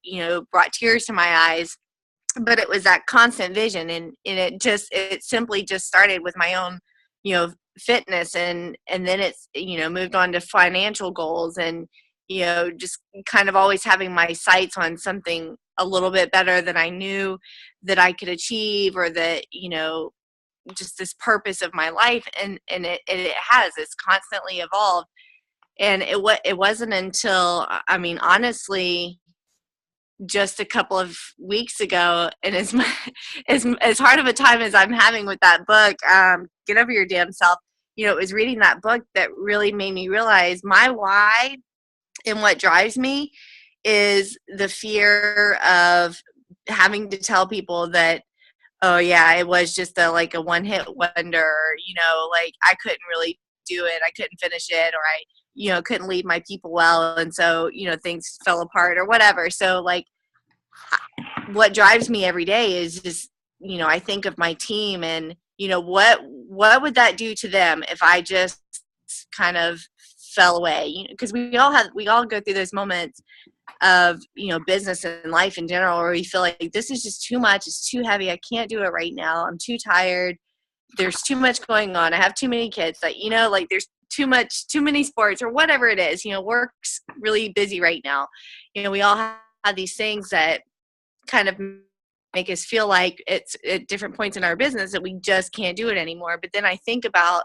brought tears to my eyes. But it was that constant vision, and it simply just started with my own fitness, and then it's moved on to financial goals, and just kind of always having my sights on something a little bit better than I knew that I could achieve, or that just this purpose of my life, and it's constantly evolved. And it wasn't until, honestly, just a couple of weeks ago, and as hard of a time as I'm having with that book, Get Over Your Damn Self, it was reading that book that really made me realize my why and what drives me is the fear of having to tell people that, oh yeah, it was just a one-hit wonder, like I couldn't really do it, I couldn't finish it, or I couldn't lead my people well, and so things fell apart or whatever. So what drives me every day is just I think of my team, and what would that do to them if I just kind of fell away, because we all go through those moments of business and life in general, where we feel like this is just too much, it's too heavy, I can't do it right now, I'm too tired, there's too much going on, I have too many kids, there's too many sports, or whatever it is, work's really busy right now. We all have these things that kind of make us feel like it's at different points in our business that we just can't do it anymore. But then I think about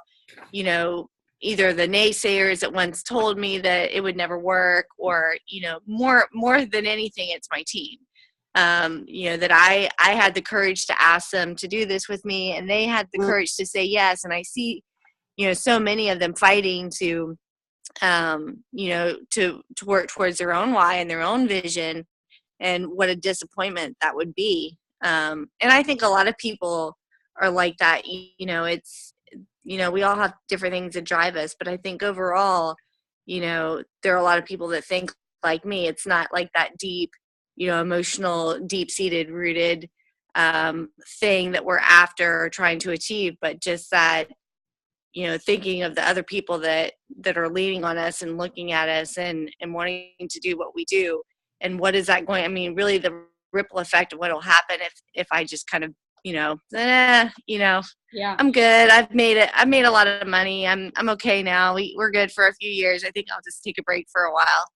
either the naysayers that once told me that it would never work, or more than anything, it's my team, that I had the courage to ask them to do this with me, and they had the courage to say yes. And I see so many of them fighting to work towards their own why and their own vision, and what a disappointment that would be. And I think a lot of people are like that. It's we all have different things that drive us, but I think overall, there are a lot of people that think like me. It's not like that deep, emotional, deep-seated, rooted thing that we're after or trying to achieve, but just that, thinking of the other people that are leaning on us and looking at us and wanting to do what we do. And what is that going, really the ripple effect of what will happen if I just kind of, yeah, I'm good. I've made a lot of money. I'm okay now. We're good for a few years. I think I'll just take a break for a while.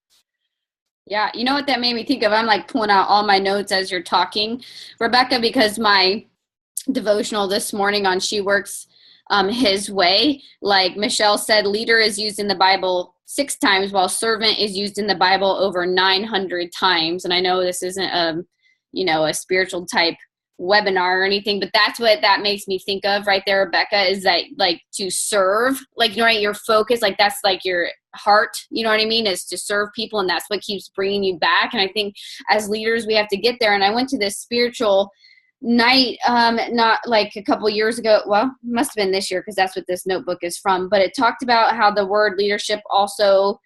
Yeah. You know what that made me think of? I'm pulling out all my notes as you're talking, Rebecca, because my devotional this morning on She Works His Way, like Michelle said, leader is used in the Bible 6 times, while servant is used in the Bible over 900 times. And I know this isn't a spiritual type webinar or anything, but that's what that makes me think of right there, Rebecca, is that to serve, your focus, that's your heart, you know what I mean, is to serve people, and that's what keeps bringing you back. And I think as leaders we have to get there. And I went to this spiritual night not a couple years ago, well, it must have been this year, because that's what this notebook is from, but it talked about how the word leadership also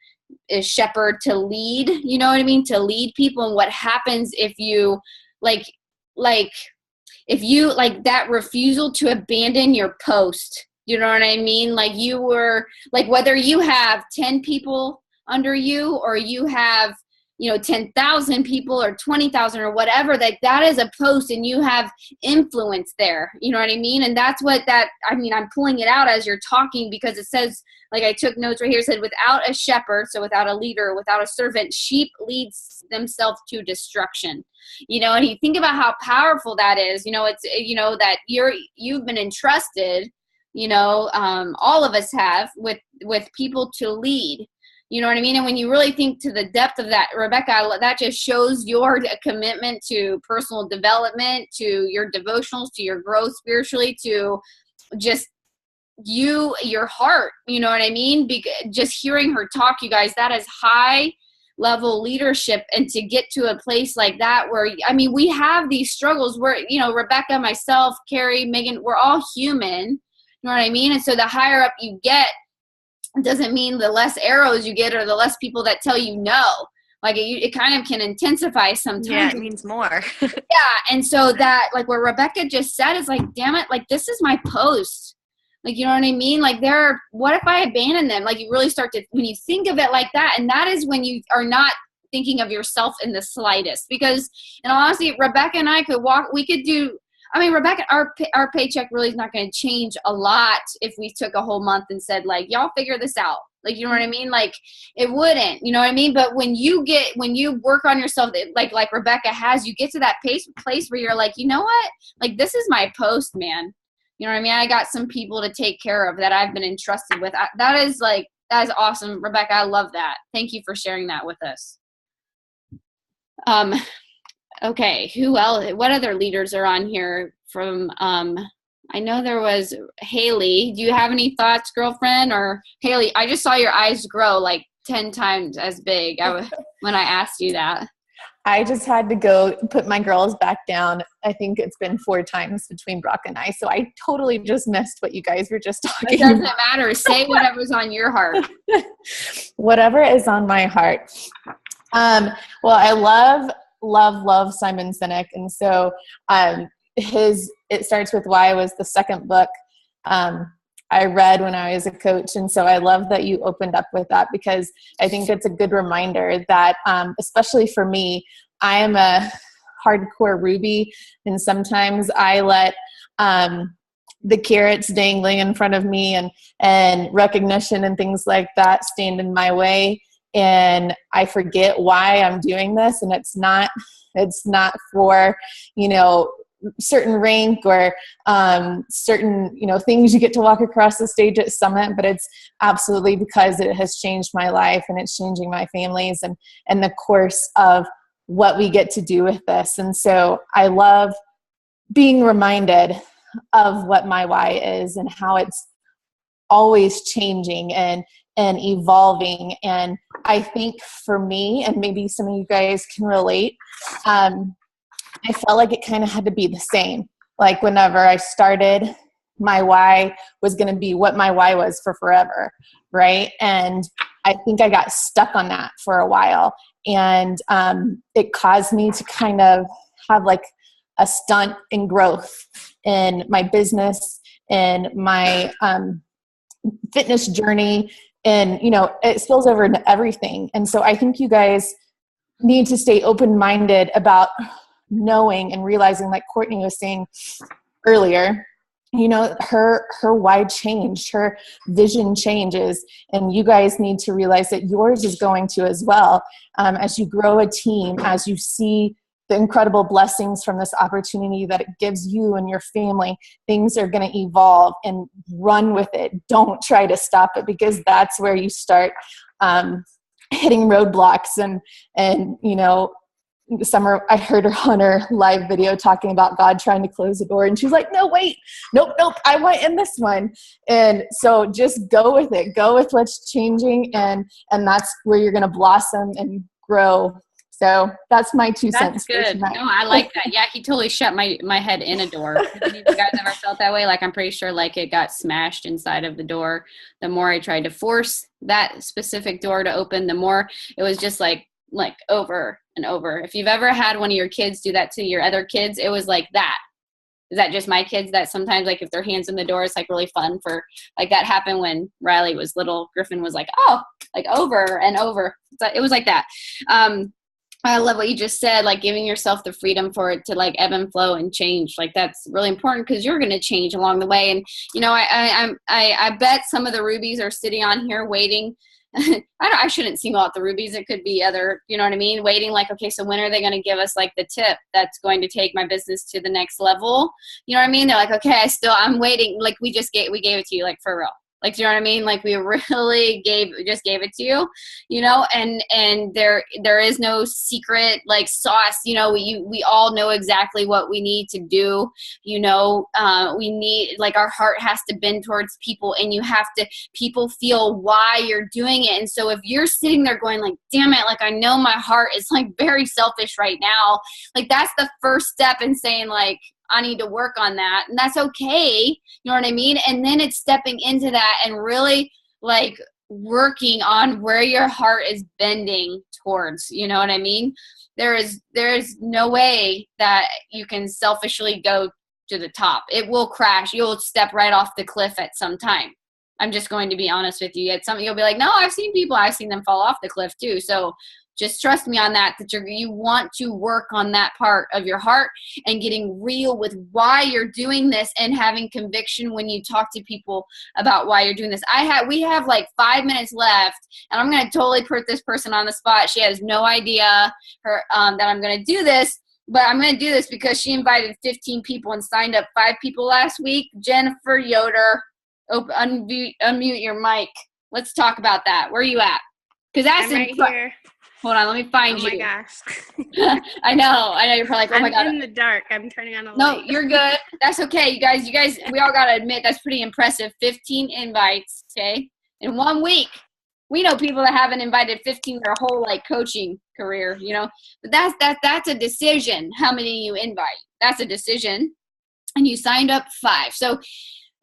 is shepherd, to lead, you know what I mean, to lead people, and what happens if you if you that refusal to abandon your post, you know what I mean, you were whether you have 10 people under you, or you have 10,000 people or 20,000 or whatever, that is a post, and you have influence there. You know what I mean? And that's what I'm pulling it out as you're talking, because it says, I took notes right here, it said, without a shepherd, so without a leader, without a servant, sheep leads themselves to destruction. And you think about how powerful that is, it's, that you've been entrusted, all of us have with people to lead. You know what I mean? And when you really think to the depth of that, Rebecca, that just shows your commitment to personal development, to your devotionals, to your growth spiritually, to just your heart. You know what I mean? Just hearing her talk, you guys, that is high level leadership. And to get to a place like that where, I mean, we have these struggles where, you know, Rebecca, myself, Carrie, Megan, we're all human. You know what I mean? And so the higher up you get, doesn't mean the less arrows you get or the less people that tell you no. Like it kind of can intensify sometimes. Yeah, it means more. Yeah. And so that, like what Rebecca just said is like, damn it, like this is my post. Like, you know what I mean? Like what if I abandon them? Like you really start to, when you think of it like that, and that is when you are not thinking of yourself in the slightest, because in all honesty, Rebecca and I Rebecca, our paycheck really is not going to change a lot if we took a whole month and said like, y'all figure this out. Like, you know what I mean? Like it wouldn't, you know what I mean? But when you work on yourself, like Rebecca has, you get to that place where you're like, you know what? Like, this is my post, man. You know what I mean? I got some people to take care of that I've been entrusted with. That is awesome. Rebecca, I love that. Thank you for sharing that with us. Okay, who else? What other leaders are on here from, I know there was Haley. Do you have any thoughts, girlfriend? Or Haley, I just saw your eyes grow like 10 times as big when I asked you that. I just had to go put my girls back down. I think it's been 4 times between Brock and I. So I totally just missed what you guys were just talking about. It doesn't matter. Say whatever's on your heart. Whatever is on my heart. Well, I love Simon Sinek. And so It Starts With Why was the second book I read when I was a coach. And so I love that you opened up with that, because I think it's a good reminder that, especially for me, I am a hardcore Ruby. And sometimes I let the carrots dangling in front of me and recognition and things like that stand in my way. And I forget why I'm doing this. And it's not for, certain rank or certain, things you get to walk across the stage at Summit, but it's absolutely because it has changed my life and it's changing my family's and the course of what we get to do with this. And so I love being reminded of what my why is and how it's always changing and evolving. And I think for me, and maybe some of you guys can relate, I felt like it kind of had to be the same. Like whenever I started, my why was going to be what my why was for forever, right? And I think I got stuck on that for a while. And it caused me to kind of have like a stunt in growth in my business and my fitness journey. And, it spills over into everything. And so I think you guys need to stay open-minded about knowing and realizing, like Courtney was saying earlier, her why changed, her vision changes, and you guys need to realize that yours is going to as well. As you grow a team, as you see the incredible blessings from this opportunity that it gives you and your family, things are going to evolve, and run with it. Don't try to stop it, because that's where you start hitting roadblocks and Summer, I heard her on her live video talking about God trying to close the door, and she's like, no, wait, nope, I want in this one. And so just go with it. Go with what's changing, and that's where you're going to blossom and grow. So that's my 2 cents. That's good. No, I like that. Yeah, he totally shut my head in a door. Have you guys ever felt that way? Like, I'm pretty sure like it got smashed inside of the door. The more I tried to force that specific door to open, the more it was just like over and over. If you've ever had one of your kids do that to your other kids, it was like that. Is that just my kids that sometimes, like, if their hands in the door, it's like really fun for, like, that happened when Riley was little. Griffin was like, oh, like over and over. It was like that. I love what you just said, like giving yourself the freedom for it to like ebb and flow and change. Like that's really important, because you're going to change along the way. And, I bet some of the rubies are sitting on here waiting. I shouldn't single out the rubies. It could be other, you know what I mean? Waiting like, okay, so when are they going to give us like the tip that's going to take my business to the next level? You know what I mean? They're like, okay, I'm waiting. Like we gave it to you, like for real. Like, do you know what I mean? Like, we really just gave it to you, you know, and there is no secret like sauce, you know. We all know exactly what we need to do, you know. We need, like, our heart has to bend towards people, and people feel why you're doing it. And so if you're sitting there going like, damn it, like, I know my heart is like very selfish right now, like, that's the first step in saying like, I need to work on that, and that's okay. You know what I mean? And then it's stepping into that and really like working on where your heart is bending towards, you know what I mean? There is no way that you can selfishly go to the top. It will crash. You'll step right off the cliff at some time. I'm just going to be honest with you. At some, you'll be like, no, I've seen them fall off the cliff too. So just trust me on that you want to work on that part of your heart and getting real with why you're doing this and having conviction when you talk to people about why you're doing this. We have like 5 minutes left, and I'm going to totally put this person on the spot. She has no idea that I'm going to do this, but I'm going to do this because she invited 15 people and signed up 5 people last week. Jennifer Yoder, unmute your mic. Let's talk about that. Where are you at? Because that's I'm right here. Hold on, let me find you. Oh my gosh. I know. You're probably like, oh my God. I'm in the dark. I'm turning on a light. No, you're good. That's okay. You guys, we all got to admit that's pretty impressive. 15 invites, okay, in 1 week. We know people that haven't invited 15 their whole like coaching career, you know, but that's a decision. How many you invite? That's a decision. And you signed up 5. So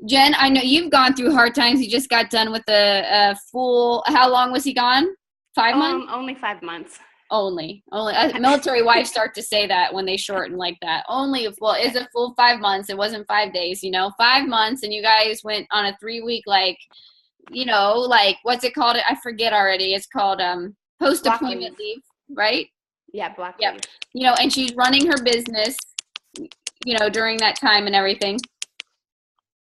Jen, I know you've gone through hard times. You just got done with the full, how long was he gone? 5 months? Only 5 months. Only. Military wives start to say that when they shorten like that. It's a full 5 months. It wasn't 5 days, you know, 5 months. And you guys went on a 3-week, like, you know, like, what's it called? I forget already. It's called post-deployment leave, right? Yeah, block Yep. leave. You know, and she's running her business, you know, during that time and everything.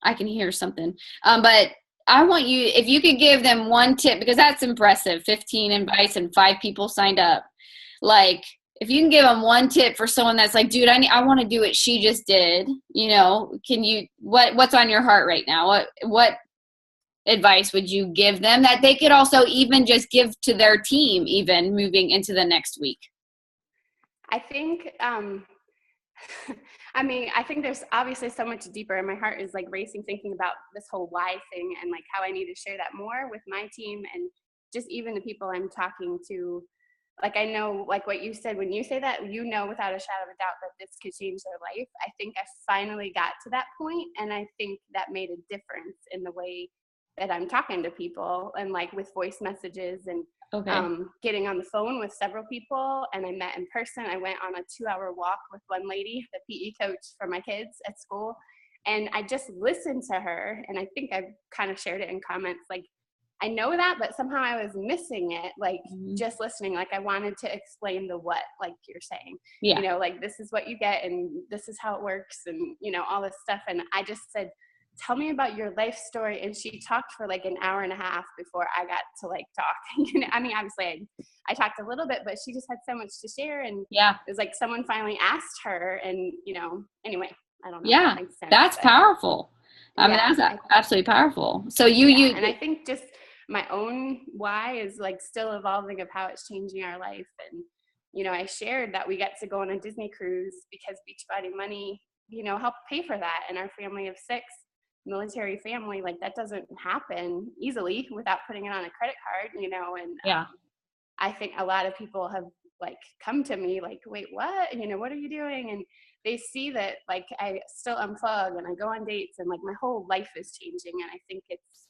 I can hear something. But I want you, if you could give them one tip, because that's impressive, 15 invites and 5 people signed up. Like, if you can give them one tip for someone that's like, dude, I want to do what she just did, you know, what's on your heart right now? What advice would you give them that they could also even just give to their team, even moving into the next week? I think, I think there's obviously so much deeper, and my heart is like racing thinking about this whole why thing and like how I need to share that more with my team and just even the people I'm talking to. Like, I know, like what you said, when you say that, you know, without a shadow of a doubt that this could change their life. I think I finally got to that point, and I think that made a difference in the way that I'm talking to people, and like with voice messages and getting on the phone with several people. And I met in person. I went on a 2-hour walk with one lady, the PE coach for my kids at school. And I just listened to her. And I think I've kind of shared it in comments. Like, I know that, but somehow I was missing it. Like just listening, like I wanted to explain the what, like you're saying, you know, like this is what you get and this is how it works. And, you know, all this stuff. And I just said, tell me about your life story. And she talked for like an hour and a half before I got to like talk. You know, I mean, obviously I talked a little bit, but she just had so much to share. And it was like someone finally asked her, and, you know, anyway, I don't know. Yeah, that's powerful. I mean, that's absolutely powerful. So and I think just my own why is like still evolving of how it's changing our life. And, you know, I shared that we get to go on a Disney cruise because Beachbody money, you know, helped pay for that. And our family of 6, military family, like that doesn't happen easily without putting it on a credit card, you know. And I think a lot of people have like come to me like, wait, what? You know, what are you doing? And they see that like I still unplug and I go on dates and like my whole life is changing. And I think it's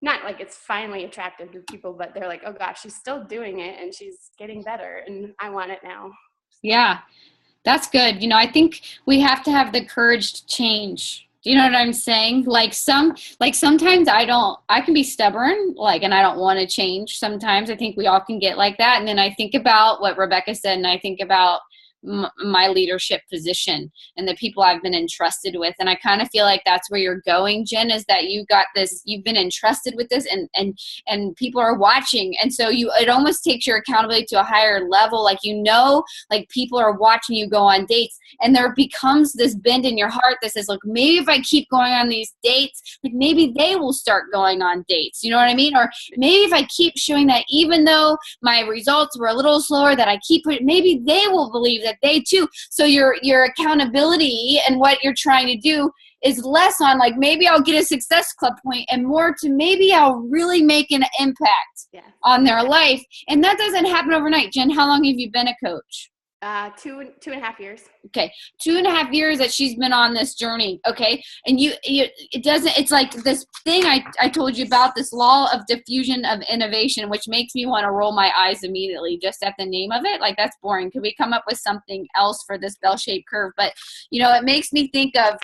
not like it's finally attractive to people, but they're like, oh gosh, she's still doing it and she's getting better and I want it now. Yeah, that's good. You know, I think we have to have the courage to change. Do you know what I'm saying? Sometimes I can be stubborn, like, and I don't want to change. Sometimes I think we all can get like that. And then I think about what Rebecca said, and I think about my leadership position and the people I've been entrusted with. And I kind of feel like that's where you're going, Jen, is that you got this, you've been entrusted with this, and people are watching. And so it almost takes your accountability to a higher level. Like, like people are watching you go on dates, and there becomes this bend in your heart that says, look, maybe if I keep going on these dates, like maybe they will start going on dates. You know what I mean? Or maybe if I keep showing that even though my results were a little slower, that I keep putting, maybe they will believe that they too. So your accountability and what you're trying to do is less on like, maybe I'll get a success club point, and more to maybe I'll really make an impact on their life. And that doesn't happen overnight. Jen, how long have you been a coach? 2.5 years. Okay. 2.5 years that she's been on this journey. Okay. And it's like this thing I told you about, this law of diffusion of innovation, which makes me want to roll my eyes immediately just at the name of it. Like, that's boring. Could we come up with something else for this bell-shaped curve? But, it makes me think of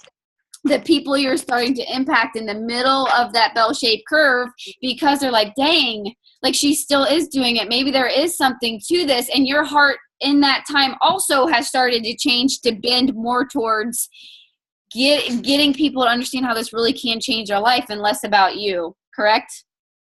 the people you're starting to impact in the middle of that bell-shaped curve, because they're like, dang, like she still is doing it. Maybe there is something to this. And your heart in that time also has started to change to bend more towards getting people to understand how this really can change their life and less about you. Correct?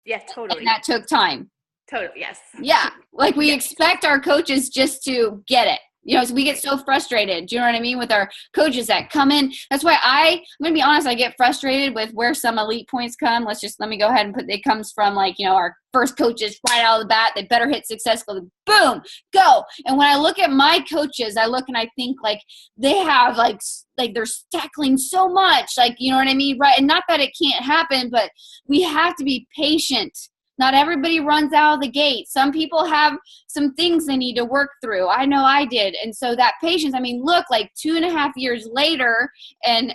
Yeah, totally. And that took time. Totally, yes. Yeah. Like we expect our coaches just to get it. So we get so frustrated. Do you know what I mean? With our coaches that come in. That's why I'm going to be honest, I get frustrated with where some elite points come. Let me go ahead and it comes from like, our first coaches right out of the bat. They better hit success club. Boom, go. And when I look at my coaches, I look and I think like they have like they're tackling so much, like, you know what I mean? Right. And not that it can't happen, but we have to be patient. Not everybody runs out of the gate. Some people have some things they need to work through. I know I did. And so that patience, look, like 2.5 years later, and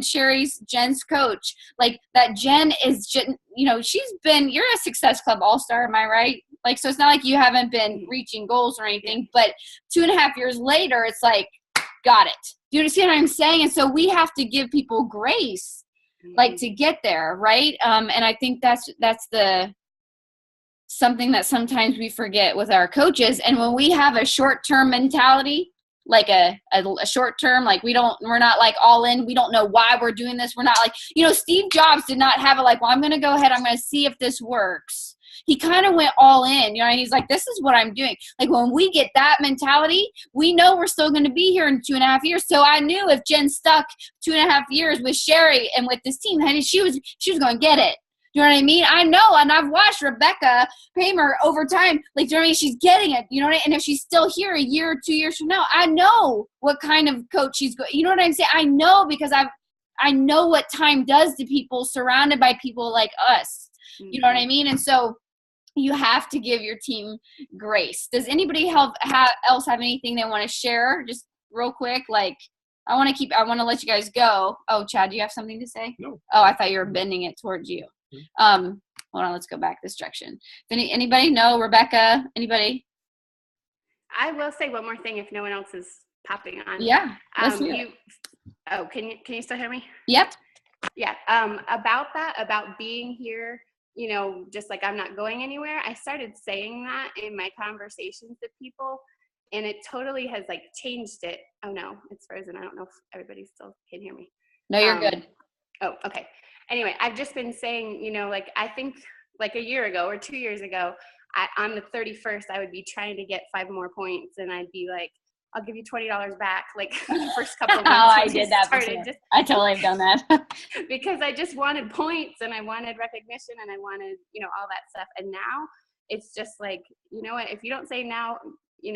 Sherry's Jen's coach, like that Jen is, you're a Success Club All-Star, am I right? Like, so it's not like you haven't been reaching goals or anything, but 2.5 years later, it's like, got it. Do you understand what I'm saying? And so we have to give people grace, like to get there, right? And I think that's something that sometimes we forget with our coaches. And when we have a short-term mentality, like a short-term, like we're not like all in, we don't know why we're doing this. We're not like, Steve Jobs did not have it like, well, I'm going to go ahead, I'm going to see if this works. He kind of went all in, he's like, this is what I'm doing. Like when we get that mentality, we know we're still going to be here in 2.5 years. So I knew if Jen stuck 2.5 years with Sherry and with this team, honey, she was going to get it. You know what I mean? I know, and I've watched Rebecca Paymer over time. Like, do you know what I mean? She's getting it. You know what I mean? And if she's still here a year or 2 years from now, I know what kind of coach she's going. You know what I'm saying? I know because I know what time does to people surrounded by people like us. You know what I mean? And so you have to give your team grace. Does anybody else have anything they want to share? Just real quick, like. I want to let you guys go. Oh, Chad, do you have something to say? No. Oh, I thought you were bending it towards you. Hold on, let's go back this direction. Anybody know? Rebecca? Anybody? I will say one more thing if no one else is popping on. Yeah. Let's do it. Can you still hear me? Yep. Yeah. About being here, just like I'm not going anywhere. I started saying that in my conversations with people, and it totally has like changed it. Oh no, it's frozen. I don't know if everybody still can hear me. No, you're good. Oh, okay. Anyway, I've just been saying, like I think like a year ago or 2 years ago, on the 31st, I would be trying to get 5 more points, and I'd be like, I'll give you $20 back. Like the first couple of months. I did that before. I totally have done that. Because I just wanted points, and I wanted recognition, and I wanted, all that stuff. And now it's just like, you know what, if you don't say now,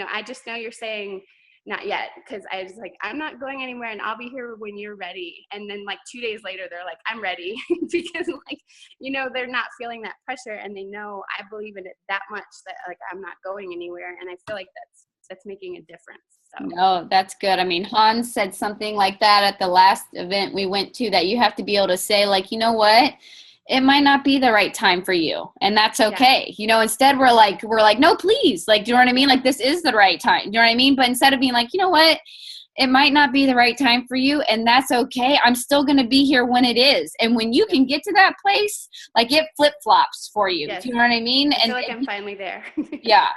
I just know you're saying not yet, because I was like, I'm not going anywhere, and I'll be here when you're ready. And then like 2 days later, they're like, I'm ready, because like, they're not feeling that pressure, and they know I believe in it that much that like I'm not going anywhere. And I feel like that's making a difference. So. No, that's good. Hans said something like that at the last event we went to, that you have to be able to say like, you know what? It might not be the right time for you, and that's okay. Yeah. Instead we're like, no, please. Like, do you know what I mean? Like, this is the right time. Do you know what I mean? But instead of being like, you know what? It might not be the right time for you, and that's okay. I'm still going to be here when it is. And when you can get to that place, like it flip-flops for you. Yes. Do you know what I mean? I feel like I'm finally there. Yeah.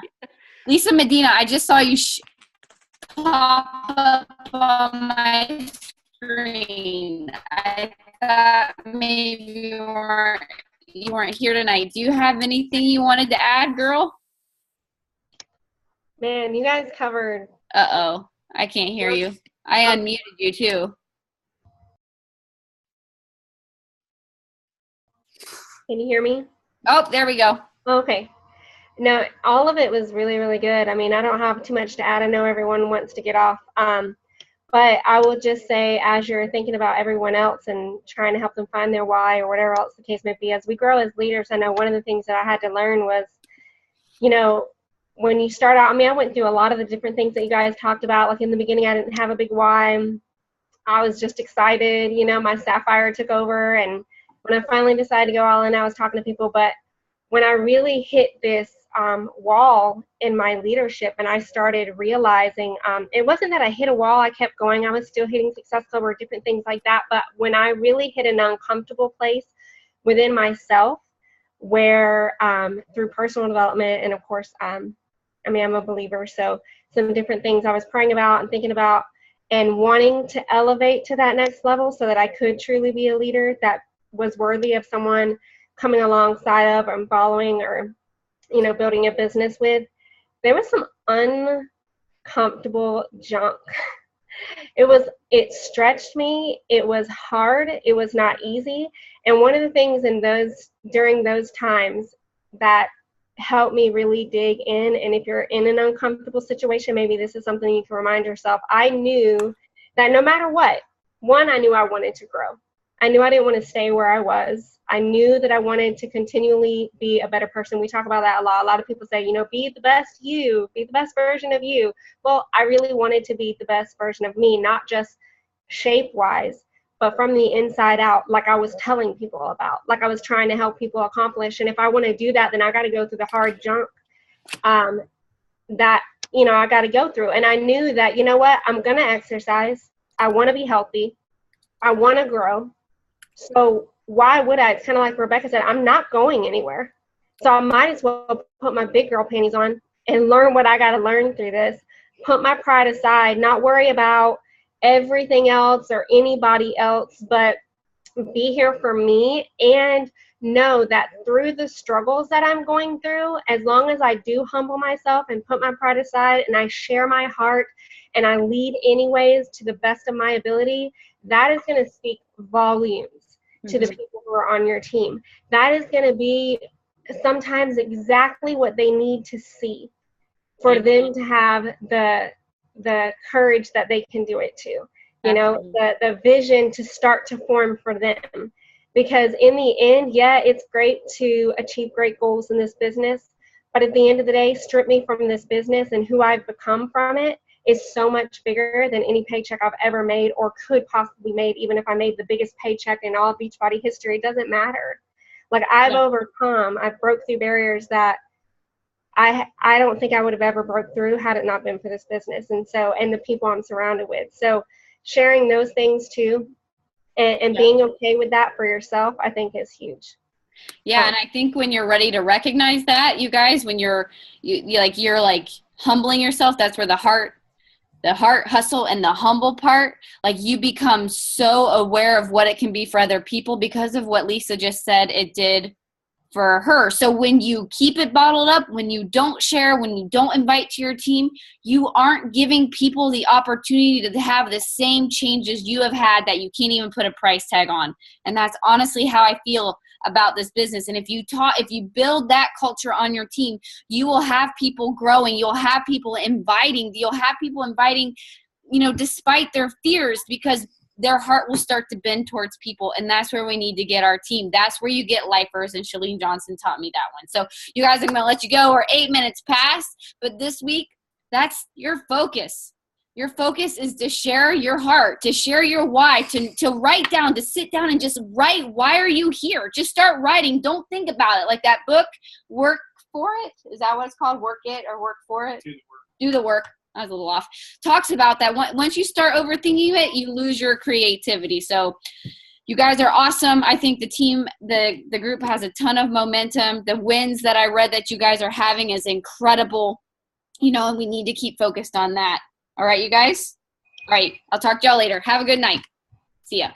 Lisa Medina, I just saw you. pop up on my screen. I thought maybe you weren't here tonight. Do you have anything you wanted to add, girl? Man, you guys covered. Uh-oh, I can't hear you. I unmuted you too. Can you hear me? Oh, there we go. Okay. No, all of it was really, really good. I mean, I don't have too much to add. I know everyone wants to get off. But I will just say, as you're thinking about everyone else and trying to help them find their why or whatever else the case may be, as we grow as leaders, I know one of the things that I had to learn was, you know, when you start out, I mean, I went through a lot of the different things that you guys talked about. Like in the beginning, I didn't have a big why. I was just excited. You know, my sapphire took over. And when I finally decided to go all in, I was talking to people. But when I really hit this wall in my leadership and I started realizing it wasn't that I hit a wall, I kept going. I was still hitting Success Club or different things like that. But when I really hit an uncomfortable place within myself where through personal development and of course, I mean, I'm a believer, so some different things I was praying about and thinking about and wanting to elevate to that next level so that I could truly be a leader that was worthy of someone coming alongside of or following or, you know, building a business with. There was some uncomfortable junk. It stretched me. It was hard. It was not easy. And one of the things during those times that helped me really dig in, and if you're in an uncomfortable situation, maybe this is something you can remind yourself. I knew that no matter what, one, I knew I wanted to grow. I knew I didn't want to stay where I was. I knew that I wanted to continually be a better person. We talk about that a lot. A lot of people say, you know, be the best you, be the best version of you. Well, I really wanted to be the best version of me, not just shape-wise, but from the inside out, like I was telling people about, like I was trying to help people accomplish. And if I want to do that, then I got to go through the hard junk that, you know, I got to go through. And I knew that, you know what, I'm going to exercise. I want to be healthy. I want to grow. So why would I? It's kind of like Rebecca said, I'm not going anywhere. So I might as well put my big girl panties on and learn what I got to learn through this. Put my pride aside, not worry about everything else or anybody else, but be here for me and know that through the struggles that I'm going through, as long as I do humble myself and put my pride aside and I share my heart and I lead anyways to the best of my ability, that is going to speak volumes to the people who are on your team. That is going to be sometimes exactly what they need to see for them to have the courage that they can do it too. You know, the vision to start to form for them. Because in the end, yeah, it's great to achieve great goals in this business, but at the end of the day, strip me from this business and who I've become from it is so much bigger than any paycheck I've ever made or could possibly made. Even if I made the biggest paycheck in all of Beachbody history, it doesn't matter. Like I've broke through barriers that I don't think I would have ever broke through had it not been for this business. And the people I'm surrounded with. So sharing those things too and being okay with that for yourself, I think is huge. Yeah. And I think when you're ready to recognize that, you guys, when you're humbling yourself, that's where the heart hustle and the humble part, like you become so aware of what it can be for other people because of what Lisa just said it did for her. So when you keep it bottled up, when you don't share, when you don't invite to your team, you aren't giving people the opportunity to have the same changes you have had that you can't even put a price tag on. And that's honestly how I feel about this business. And if you build that culture on your team, you will have people growing, you'll have people inviting, you know, despite their fears, because their heart will start to bend towards people. And that's where we need to get our team. That's where you get lifers. And Shalene Johnson taught me that one. So you guys, I'm going to let you go. We're 8 minutes past, but this week, that's your focus. Your focus is to share your heart, to share your why, to write down, to sit down and just write, why are you here? Just start writing. Don't think about it. Like that book, Work for It. Is that what it's called? Work It or Work for It? Do the work. I was a little off. Talks about that. Once you start overthinking it, you lose your creativity. So you guys are awesome. I think the team, the group has a ton of momentum. The wins that I read that you guys are having is incredible. You know, and we need to keep focused on that. All right, you guys? All right, I'll talk to y'all later. Have a good night. See ya.